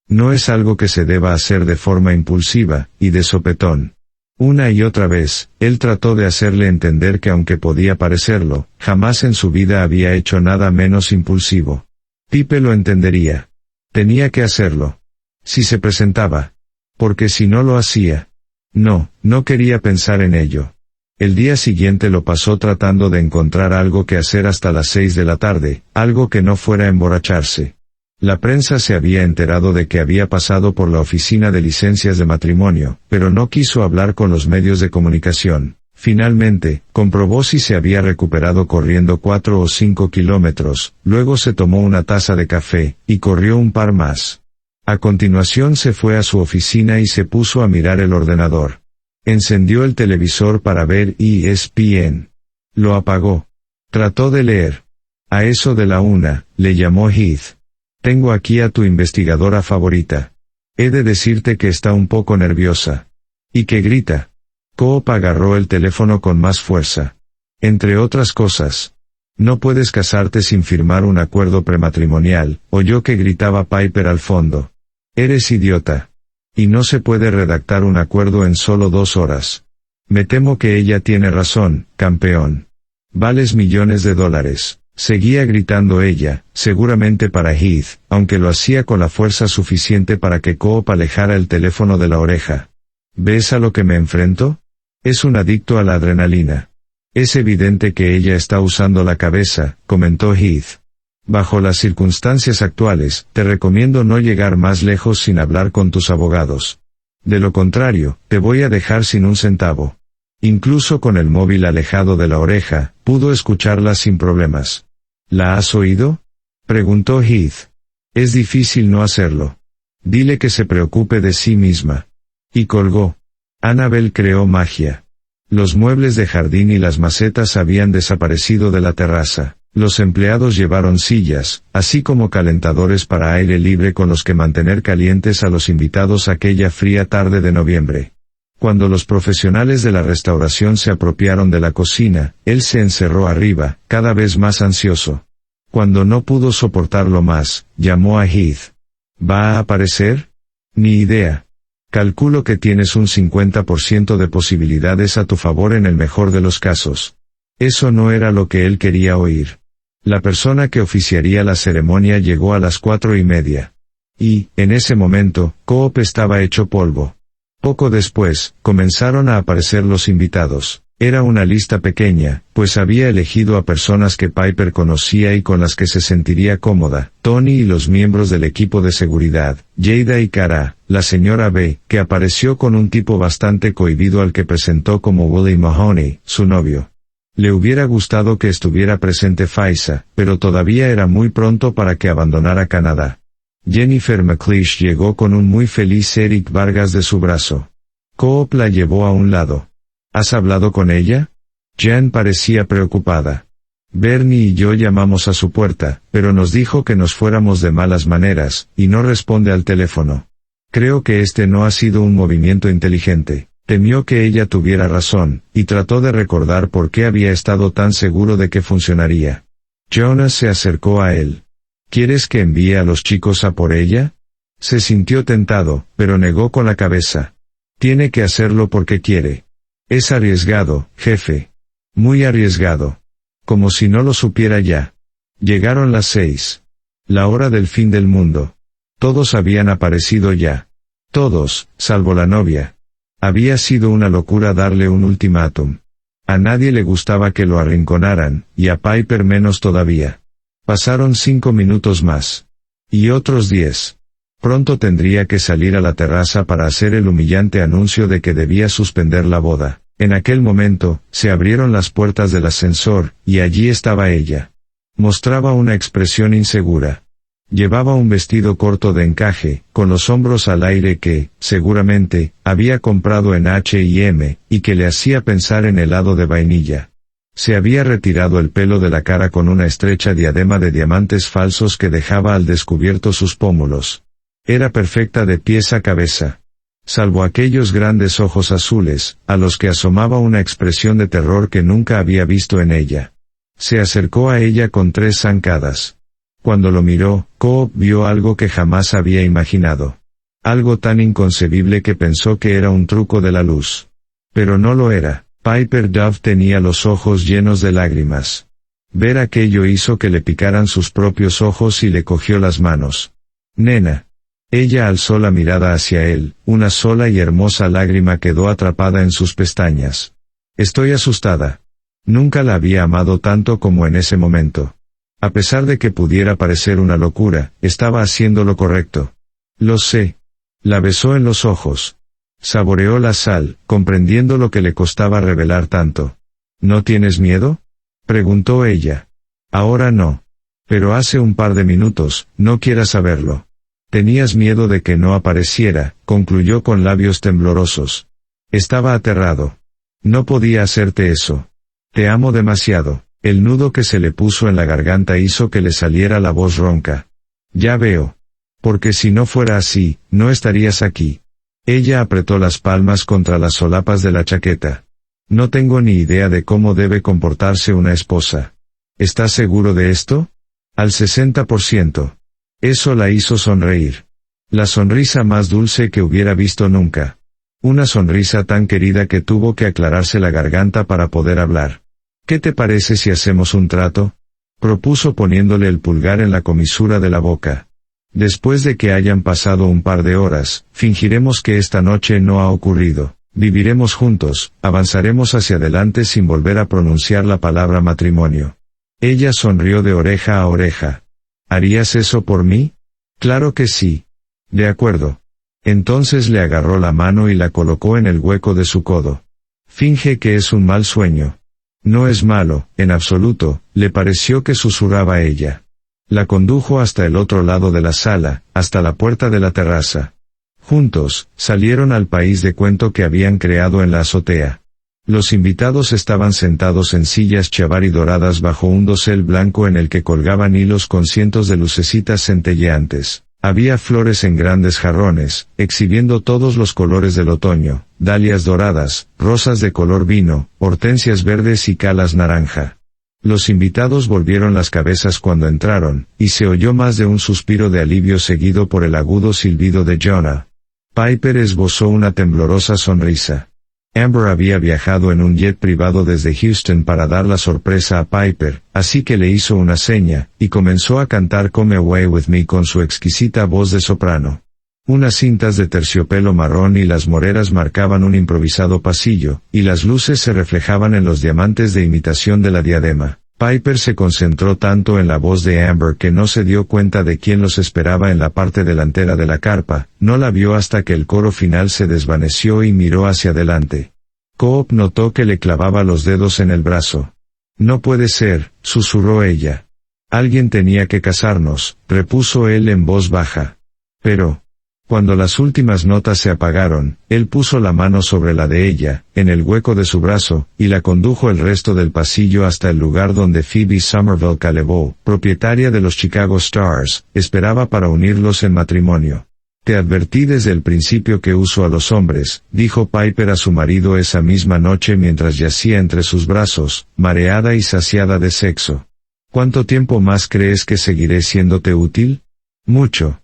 No es algo que se deba hacer de forma impulsiva, y de sopetón. Una y otra vez, él trató de hacerle entender que aunque podía parecerlo, jamás en su vida había hecho nada menos impulsivo. Pipe lo entendería. Tenía que hacerlo. Si se presentaba. Porque si no lo hacía. No quería pensar en ello. El día siguiente lo pasó tratando de encontrar algo que hacer hasta las 6 de la tarde, algo que no fuera emborracharse. La prensa se había enterado de que había pasado por la oficina de licencias de matrimonio, pero no quiso hablar con los medios de comunicación. Finalmente, comprobó si se había recuperado corriendo 4 o 5 kilómetros, luego se tomó una taza de café, y corrió un par más. A continuación se fue a su oficina y se puso a mirar el ordenador. Encendió el televisor para ver ESPN. Lo apagó. Trató de leer. A eso de la 1, le llamó Heath. Tengo aquí a tu investigadora favorita. He de decirte que está un poco nerviosa. Y que grita. Coop agarró el teléfono con más fuerza. Entre otras cosas. No puedes casarte sin firmar un acuerdo prematrimonial, oyó que gritaba Piper al fondo. Eres idiota. Y no se puede redactar un acuerdo en solo 2 horas. Me temo que ella tiene razón, campeón. Vales millones de dólares. Seguía gritando ella, seguramente para Heath, aunque lo hacía con la fuerza suficiente para que Coop alejara el teléfono de la oreja. ¿Ves a lo que me enfrento? Es un adicto a la adrenalina. Es evidente que ella está usando la cabeza, comentó Heath. Bajo las circunstancias actuales, te recomiendo no llegar más lejos sin hablar con tus abogados. De lo contrario, te voy a dejar sin un centavo. Incluso con el móvil alejado de la oreja, pudo escucharla sin problemas. ¿La has oído? Preguntó Heath. Es difícil no hacerlo. Dile que se preocupe de sí misma. Y colgó. Annabel creó magia. Los muebles de jardín y las macetas habían desaparecido de la terraza. Los empleados llevaron sillas, así como calentadores para aire libre con los que mantener calientes a los invitados aquella fría tarde de noviembre. Cuando los profesionales de la restauración se apropiaron de la cocina, él se encerró arriba, cada vez más ansioso. Cuando no pudo soportarlo más, llamó a Heath. ¿Va a aparecer? Ni idea. Calculo que tienes un 50% de posibilidades a tu favor en el mejor de los casos. Eso no era lo que él quería oír. La persona que oficiaría la ceremonia llegó a las 4:30. Y, en ese momento, Coop estaba hecho polvo. Poco después, comenzaron a aparecer los invitados. Era una lista pequeña, pues había elegido a personas que Piper conocía y con las que se sentiría cómoda: Tony y los miembros del equipo de seguridad, Jada y Cara, la señora B, que apareció con un tipo bastante cohibido al que presentó como Willie Mahoney, su novio. Le hubiera gustado que estuviera presente Faiza, pero todavía era muy pronto para que abandonara Canadá. Jennifer McLeish llegó con un muy feliz Eric Vargas de su brazo. Coop la llevó a un lado. ¿Has hablado con ella? Jan parecía preocupada. Bernie y yo llamamos a su puerta, pero nos dijo que nos fuéramos de malas maneras, y no responde al teléfono. Creo que este no ha sido un movimiento inteligente. Temió que ella tuviera razón, y trató de recordar por qué había estado tan seguro de que funcionaría. Jonas se acercó a él. ¿Quieres que envíe a los chicos a por ella? Se sintió tentado, pero negó con la cabeza. Tiene que hacerlo porque quiere. Es arriesgado, jefe. Muy arriesgado. Como si no lo supiera ya. Llegaron las 6. La hora del fin del mundo. Todos habían aparecido ya. Todos, salvo la novia. Había sido una locura darle un ultimátum. A nadie le gustaba que lo arrinconaran, y a Piper menos todavía. Pasaron 5 minutos más. Y otros 10. Pronto tendría que salir a la terraza para hacer el humillante anuncio de que debía suspender la boda. En aquel momento, se abrieron las puertas del ascensor, y allí estaba ella. Mostraba una expresión insegura. Llevaba un vestido corto de encaje, con los hombros al aire que, seguramente, había comprado en H&M, y que le hacía pensar en helado de vainilla. Se había retirado el pelo de la cara con una estrecha diadema de diamantes falsos que dejaba al descubierto sus pómulos. Era perfecta de pies a cabeza. Salvo aquellos grandes ojos azules, a los que asomaba una expresión de terror que nunca había visto en ella. Se acercó a ella con 3 zancadas. Cuando lo miró, Coop vio algo que jamás había imaginado. Algo tan inconcebible que pensó que era un truco de la luz. Pero no lo era. Piper Dove tenía los ojos llenos de lágrimas. Ver aquello hizo que le picaran sus propios ojos y le cogió las manos. Nena. Ella alzó la mirada hacia él, una sola y hermosa lágrima quedó atrapada en sus pestañas. Estoy asustada. Nunca la había amado tanto como en ese momento. A pesar de que pudiera parecer una locura, estaba haciendo lo correcto. Lo sé. La besó en los ojos. Saboreó la sal, comprendiendo lo que le costaba revelar tanto. ¿No tienes miedo? Preguntó ella. Ahora no. Pero hace un par de minutos, no quieras saberlo. Tenías miedo de que no apareciera, concluyó con labios temblorosos. Estaba aterrado. No podía hacerte eso. Te amo demasiado. El nudo que se le puso en la garganta hizo que le saliera la voz ronca. Ya veo. Porque si no fuera así, no estarías aquí. Ella apretó las palmas contra las solapas de la chaqueta. No tengo ni idea de cómo debe comportarse una esposa. ¿Estás seguro de esto? Al 60%. Eso la hizo sonreír. La sonrisa más dulce que hubiera visto nunca. Una sonrisa tan querida que tuvo que aclararse la garganta para poder hablar. ¿Qué te parece si hacemos un trato? Propuso poniéndole el pulgar en la comisura de la boca. Después de que hayan pasado un par de horas, fingiremos que esta noche no ha ocurrido. Viviremos juntos, avanzaremos hacia adelante sin volver a pronunciar la palabra matrimonio. Ella sonrió de oreja a oreja. ¿Harías eso por mí? Claro que sí. De acuerdo. Entonces le agarró la mano y la colocó en el hueco de su codo. Finge que es un mal sueño. No es malo, en absoluto, le pareció que susurraba ella. La condujo hasta el otro lado de la sala, hasta la puerta de la terraza. Juntos, salieron al país de cuento que habían creado en la azotea. Los invitados estaban sentados en sillas chavar y doradas bajo un dosel blanco en el que colgaban hilos con cientos de lucecitas centelleantes. Había flores en grandes jarrones, exhibiendo todos los colores del otoño, dalias doradas, rosas de color vino, hortensias verdes y calas naranja. Los invitados volvieron las cabezas cuando entraron, y se oyó más de un suspiro de alivio seguido por el agudo silbido de Jonah. Piper esbozó una temblorosa sonrisa. Amber había viajado en un jet privado desde Houston para dar la sorpresa a Piper, así que le hizo una seña, y comenzó a cantar Come Away With Me con su exquisita voz de soprano. Unas cintas de terciopelo marrón y las moreras marcaban un improvisado pasillo, y las luces se reflejaban en los diamantes de imitación de la diadema. Piper se concentró tanto en la voz de Amber que no se dio cuenta de quién los esperaba en la parte delantera de la carpa, no la vio hasta que el coro final se desvaneció y miró hacia adelante. Coop notó que le clavaba los dedos en el brazo. No puede ser, susurró ella. Alguien tenía que casarnos, repuso él en voz baja. Pero, cuando las últimas notas se apagaron, él puso la mano sobre la de ella, en el hueco de su brazo, y la condujo el resto del pasillo hasta el lugar donde Phoebe Somerville Callebaut, propietaria de los Chicago Stars, esperaba para unirlos en matrimonio. Te advertí desde el principio que uso a los hombres, dijo Piper a su marido esa misma noche mientras yacía entre sus brazos, mareada y saciada de sexo. ¿Cuánto tiempo más crees que seguiré siéndote útil? Mucho.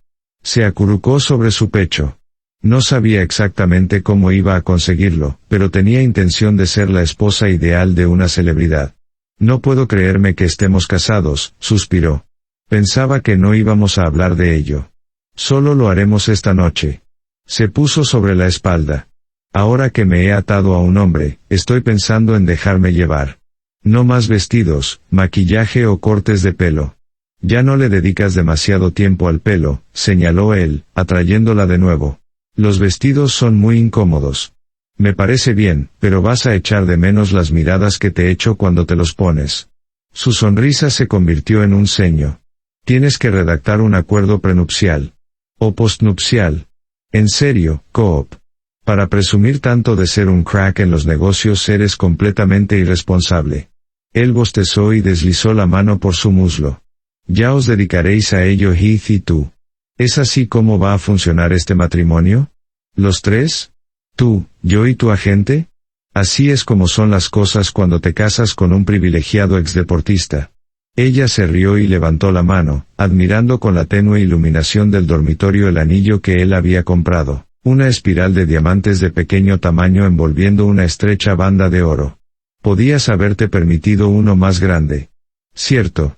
Se acurrucó sobre su pecho. No sabía exactamente cómo iba a conseguirlo, pero tenía intención de ser la esposa ideal de una celebridad. No puedo creerme que estemos casados, suspiró. Pensaba que no íbamos a hablar de ello. Solo lo haremos esta noche. Se puso sobre la espalda. Ahora que me he atado a un hombre, estoy pensando en dejarme llevar. No más vestidos, maquillaje o cortes de pelo. Ya no le dedicas demasiado tiempo al pelo, señaló él, atrayéndola de nuevo. Los vestidos son muy incómodos. Me parece bien, pero vas a echar de menos las miradas que te echo cuando te los pones. Su sonrisa se convirtió en un ceño. Tienes que redactar un acuerdo prenupcial. O postnupcial. En serio, Coop. Para presumir tanto de ser un crack en los negocios eres completamente irresponsable. Él bostezó y deslizó la mano por su muslo. Ya os dedicaréis a ello Heath y tú. ¿Es así como va a funcionar este matrimonio? ¿Los tres? ¿Tú, yo y tu agente? Así es como son las cosas cuando te casas con un privilegiado exdeportista. Ella se rió y levantó la mano, admirando con la tenue iluminación del dormitorio el anillo que él había comprado, una espiral de diamantes de pequeño tamaño envolviendo una estrecha banda de oro. Podías haberte permitido uno más grande. Cierto.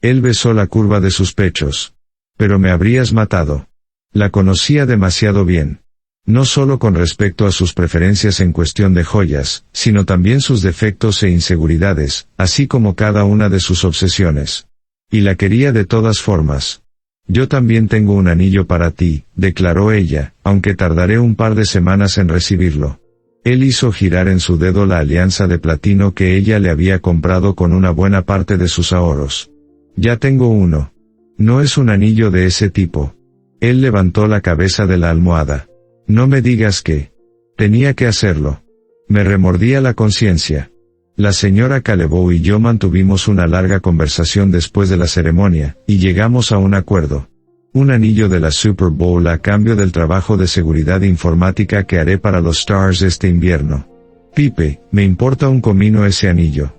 Él besó la curva de sus pechos. Pero me habrías matado. La conocía demasiado bien. No solo con respecto a sus preferencias en cuestión de joyas, sino también sus defectos e inseguridades, así como cada una de sus obsesiones. Y la quería de todas formas. Yo también tengo un anillo para ti, declaró ella, aunque tardaré un par de semanas en recibirlo. Él hizo girar en su dedo la alianza de platino que ella le había comprado con una buena parte de sus ahorros. Ya tengo uno. No es un anillo de ese tipo. Él levantó la cabeza de la almohada. No me digas que. Tenía que hacerlo. Me remordía la conciencia. La señora Callebaut y yo mantuvimos una larga conversación después de la ceremonia, y llegamos a un acuerdo. Un anillo de la Super Bowl a cambio del trabajo de seguridad informática que haré para los Stars este invierno. Pipe, me importa un comino ese anillo.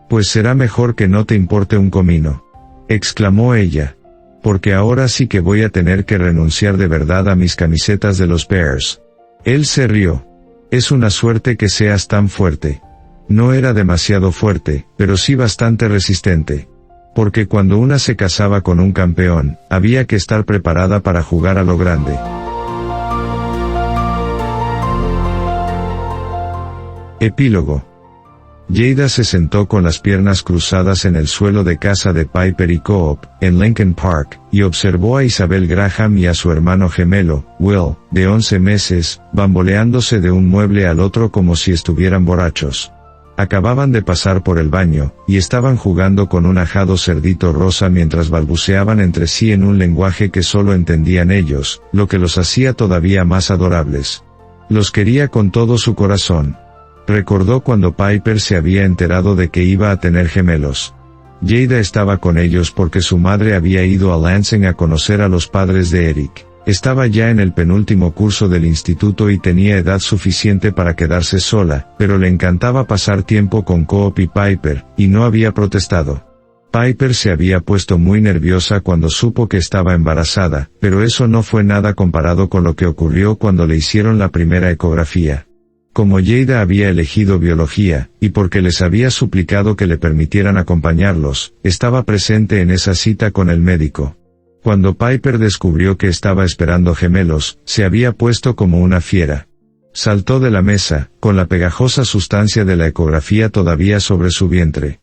Pues será mejor que no te importe un comino. Exclamó ella. Porque ahora sí que voy a tener que renunciar de verdad a mis camisetas de los Bears. Él se rió. Es una suerte que seas tan fuerte. No era demasiado fuerte, pero sí bastante resistente. Porque cuando una se casaba con un campeón, había que estar preparada para jugar a lo grande. Epílogo. Jada se sentó con las piernas cruzadas en el suelo de casa de Piper y Coop, en Lincoln Park, y observó a Isabel Graham y a su hermano gemelo, Will, de 11 meses, bamboleándose de un mueble al otro como si estuvieran borrachos. Acababan de pasar por el baño, y estaban jugando con un ajado cerdito rosa mientras balbuceaban entre sí en un lenguaje que solo entendían ellos, lo que los hacía todavía más adorables. Los quería con todo su corazón. Recordó cuando Piper se había enterado de que iba a tener gemelos. Jada estaba con ellos porque su madre había ido a Lansing a conocer a los padres de Eric. Estaba ya en el penúltimo curso del instituto y tenía edad suficiente para quedarse sola, pero le encantaba pasar tiempo con Coop y Piper, y no había protestado. Piper se había puesto muy nerviosa cuando supo que estaba embarazada, pero eso no fue nada comparado con lo que ocurrió cuando le hicieron la primera ecografía. Como Jada había elegido biología, y porque les había suplicado que le permitieran acompañarlos, estaba presente en esa cita con el médico. Cuando Piper descubrió que estaba esperando gemelos, se había puesto como una fiera. Saltó de la mesa, con la pegajosa sustancia de la ecografía todavía sobre su vientre.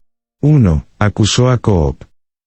Acusó a Coop.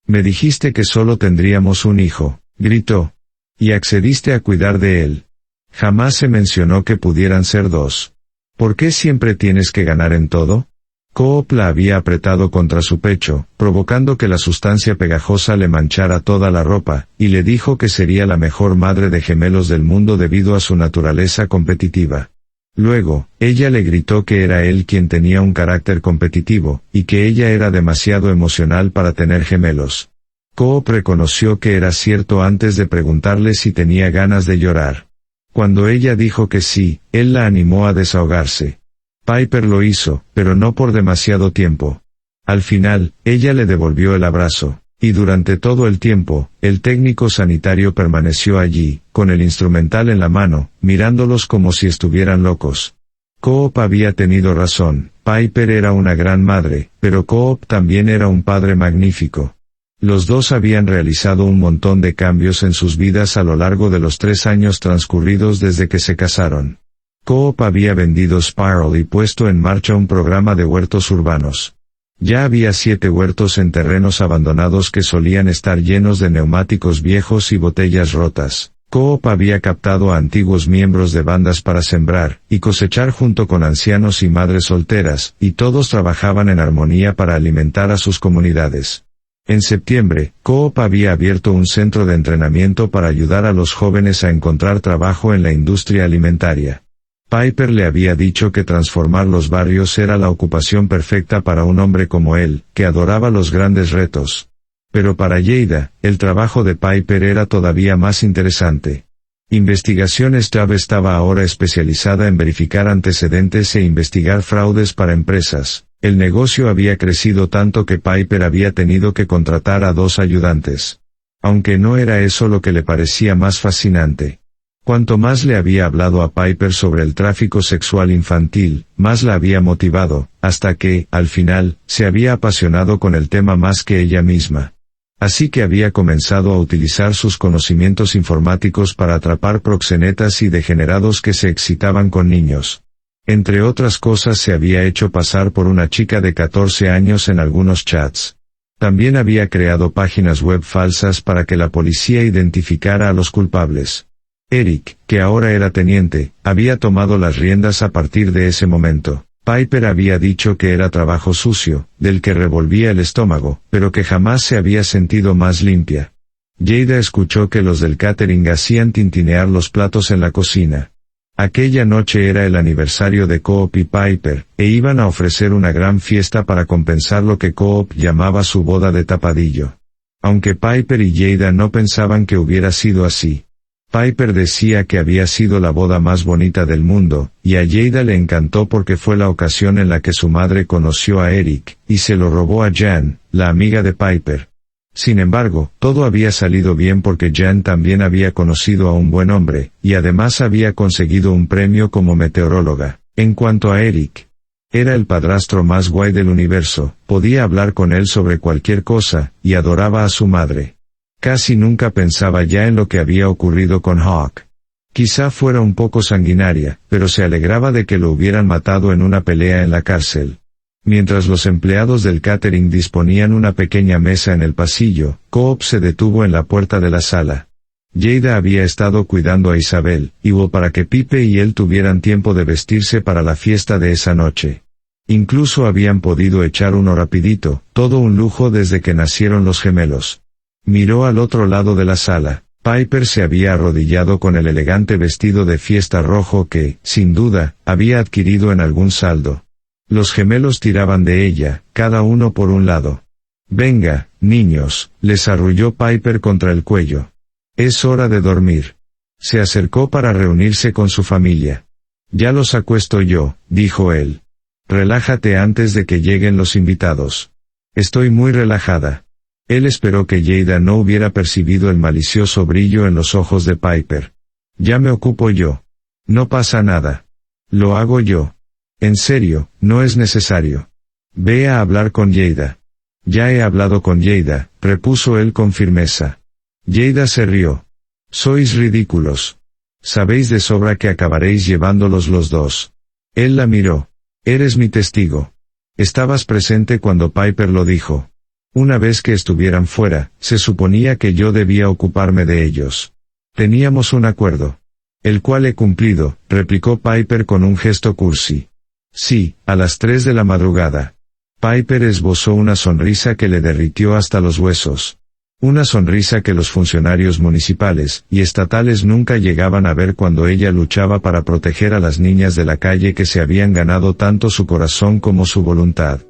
Me dijiste que solo tendríamos un hijo, gritó. Y accediste a cuidar de él. Jamás se mencionó que pudieran ser dos. ¿Por qué siempre tienes que ganar en todo? Coop la había apretado contra su pecho, provocando que la sustancia pegajosa le manchara toda la ropa, y le dijo que sería la mejor madre de gemelos del mundo debido a su naturaleza competitiva. Luego, ella le gritó que era él quien tenía un carácter competitivo, y que ella era demasiado emocional para tener gemelos. Coop reconoció que era cierto antes de preguntarle si tenía ganas de llorar. Cuando ella dijo que sí, él la animó a desahogarse. Piper lo hizo, pero no por demasiado tiempo. Al final, ella le devolvió el abrazo, y durante todo el tiempo, el técnico sanitario permaneció allí, con el instrumental en la mano, mirándolos como si estuvieran locos. Coop había tenido razón, Piper era una gran madre, pero Coop también era un padre magnífico. Los dos habían realizado un montón de cambios en sus vidas a lo largo de los 3 años transcurridos desde que se casaron. Coop había vendido Spiral y puesto en marcha un programa de huertos urbanos. Ya había 7 huertos en terrenos abandonados que solían estar llenos de neumáticos viejos y botellas rotas. Coop había captado a antiguos miembros de bandas para sembrar y cosechar junto con ancianos y madres solteras, y todos trabajaban en armonía para alimentar a sus comunidades. En septiembre, Coop había abierto un centro de entrenamiento para ayudar a los jóvenes a encontrar trabajo en la industria alimentaria. Piper le había dicho que transformar los barrios era la ocupación perfecta para un hombre como él, que adoraba los grandes retos. Pero para Jada, el trabajo de Piper era todavía más interesante. Investigaciones Job estaba ahora especializada en verificar antecedentes e investigar fraudes para empresas. El negocio había crecido tanto que Piper había tenido que contratar a 2 ayudantes. Aunque no era eso lo que le parecía más fascinante. Cuanto más le había hablado a Piper sobre el tráfico sexual infantil, más la había motivado, hasta que, al final, se había apasionado con el tema más que ella misma. Así que había comenzado a utilizar sus conocimientos informáticos para atrapar proxenetas y degenerados que se excitaban con niños. Entre otras cosas, se había hecho pasar por una chica de 14 años en algunos chats. También había creado páginas web falsas para que la policía identificara a los culpables. Eric, que ahora era teniente, había tomado las riendas a partir de ese momento. Piper había dicho que era trabajo sucio, del que revolvía el estómago, pero que jamás se había sentido más limpia. Jada escuchó que los del catering hacían tintinear los platos en la cocina. Aquella noche era el aniversario de Coop y Piper, e iban a ofrecer una gran fiesta para compensar lo que Coop llamaba su boda de tapadillo. Aunque Piper y Jada no pensaban que hubiera sido así. Piper decía que había sido la boda más bonita del mundo, y a Jada le encantó porque fue la ocasión en la que su madre conoció a Eric, y se lo robó a Jan, la amiga de Piper. Sin embargo, todo había salido bien porque Jan también había conocido a un buen hombre, y además había conseguido un premio como meteoróloga. En cuanto a Eric, era el padrastro más guay del universo, podía hablar con él sobre cualquier cosa, y adoraba a su madre. Casi nunca pensaba ya en lo que había ocurrido con Hawk. Quizá fuera un poco sanguinaria, pero se alegraba de que lo hubieran matado en una pelea en la cárcel. Mientras los empleados del catering disponían una pequeña mesa en el pasillo, Coop se detuvo en la puerta de la sala. Jada había estado cuidando a Isabel, y para que Pipe y él tuvieran tiempo de vestirse para la fiesta de esa noche. Incluso habían podido echar uno rapidito, todo un lujo desde que nacieron los gemelos. Miró al otro lado de la sala. Piper se había arrodillado con el elegante vestido de fiesta rojo que, sin duda, había adquirido en algún saldo. Los gemelos tiraban de ella, cada uno por un lado. Venga, niños, les arrulló Piper contra el cuello. Es hora de dormir. Se acercó para reunirse con su familia. Ya los acuesto yo, dijo él. Relájate antes de que lleguen los invitados. Estoy muy relajada. Él esperó que Jada no hubiera percibido el malicioso brillo en los ojos de Piper. Ya me ocupo yo. No pasa nada. Lo hago yo. En serio, no es necesario. Ve a hablar con Jada. Ya he hablado con Jada, repuso él con firmeza. Jada se rió. Sois ridículos. Sabéis de sobra que acabaréis llevándolos los dos. Él la miró. Eres mi testigo. Estabas presente cuando Piper lo dijo. Una vez que estuvieran fuera, se suponía que yo debía ocuparme de ellos. Teníamos un acuerdo. El cual he cumplido, replicó Piper con un gesto cursi. Sí, a las 3 de la madrugada. Piper esbozó una sonrisa que le derritió hasta los huesos. Una sonrisa que los funcionarios municipales y estatales nunca llegaban a ver cuando ella luchaba para proteger a las niñas de la calle que se habían ganado tanto su corazón como su voluntad.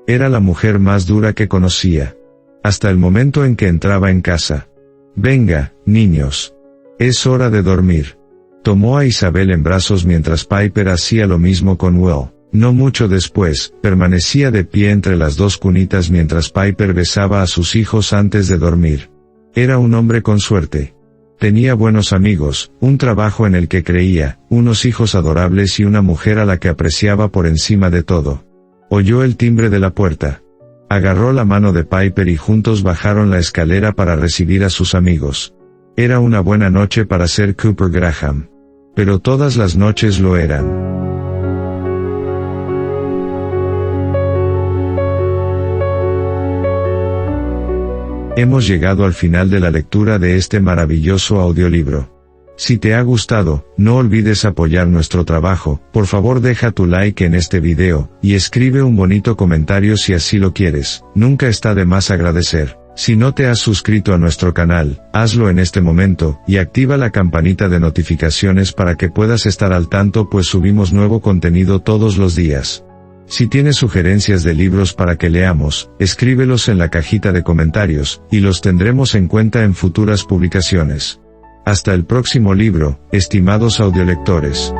Era la mujer más dura que conocía. Hasta el momento en que entraba en casa. Venga, niños. Es hora de dormir. Tomó a Isabel en brazos mientras Piper hacía lo mismo con Will. No mucho después, permanecía de pie entre las dos cunitas mientras Piper besaba a sus hijos antes de dormir. Era un hombre con suerte. Tenía buenos amigos, un trabajo en el que creía, unos hijos adorables y una mujer a la que apreciaba por encima de todo. Oyó el timbre de la puerta. Agarró la mano de Piper y juntos bajaron la escalera para recibir a sus amigos. Era una buena noche para ser Cooper Graham. Pero todas las noches lo eran. Hemos llegado al final de la lectura de este maravilloso audiolibro. Si te ha gustado, no olvides apoyar nuestro trabajo, por favor deja tu like en este video, y escribe un bonito comentario si así lo quieres, nunca está de más agradecer. Si no te has suscrito a nuestro canal, hazlo en este momento, y activa la campanita de notificaciones para que puedas estar al tanto pues subimos nuevo contenido todos los días. Si tienes sugerencias de libros para que leamos, escríbelos en la cajita de comentarios, y los tendremos en cuenta en futuras publicaciones. Hasta el próximo libro, estimados audiolectores.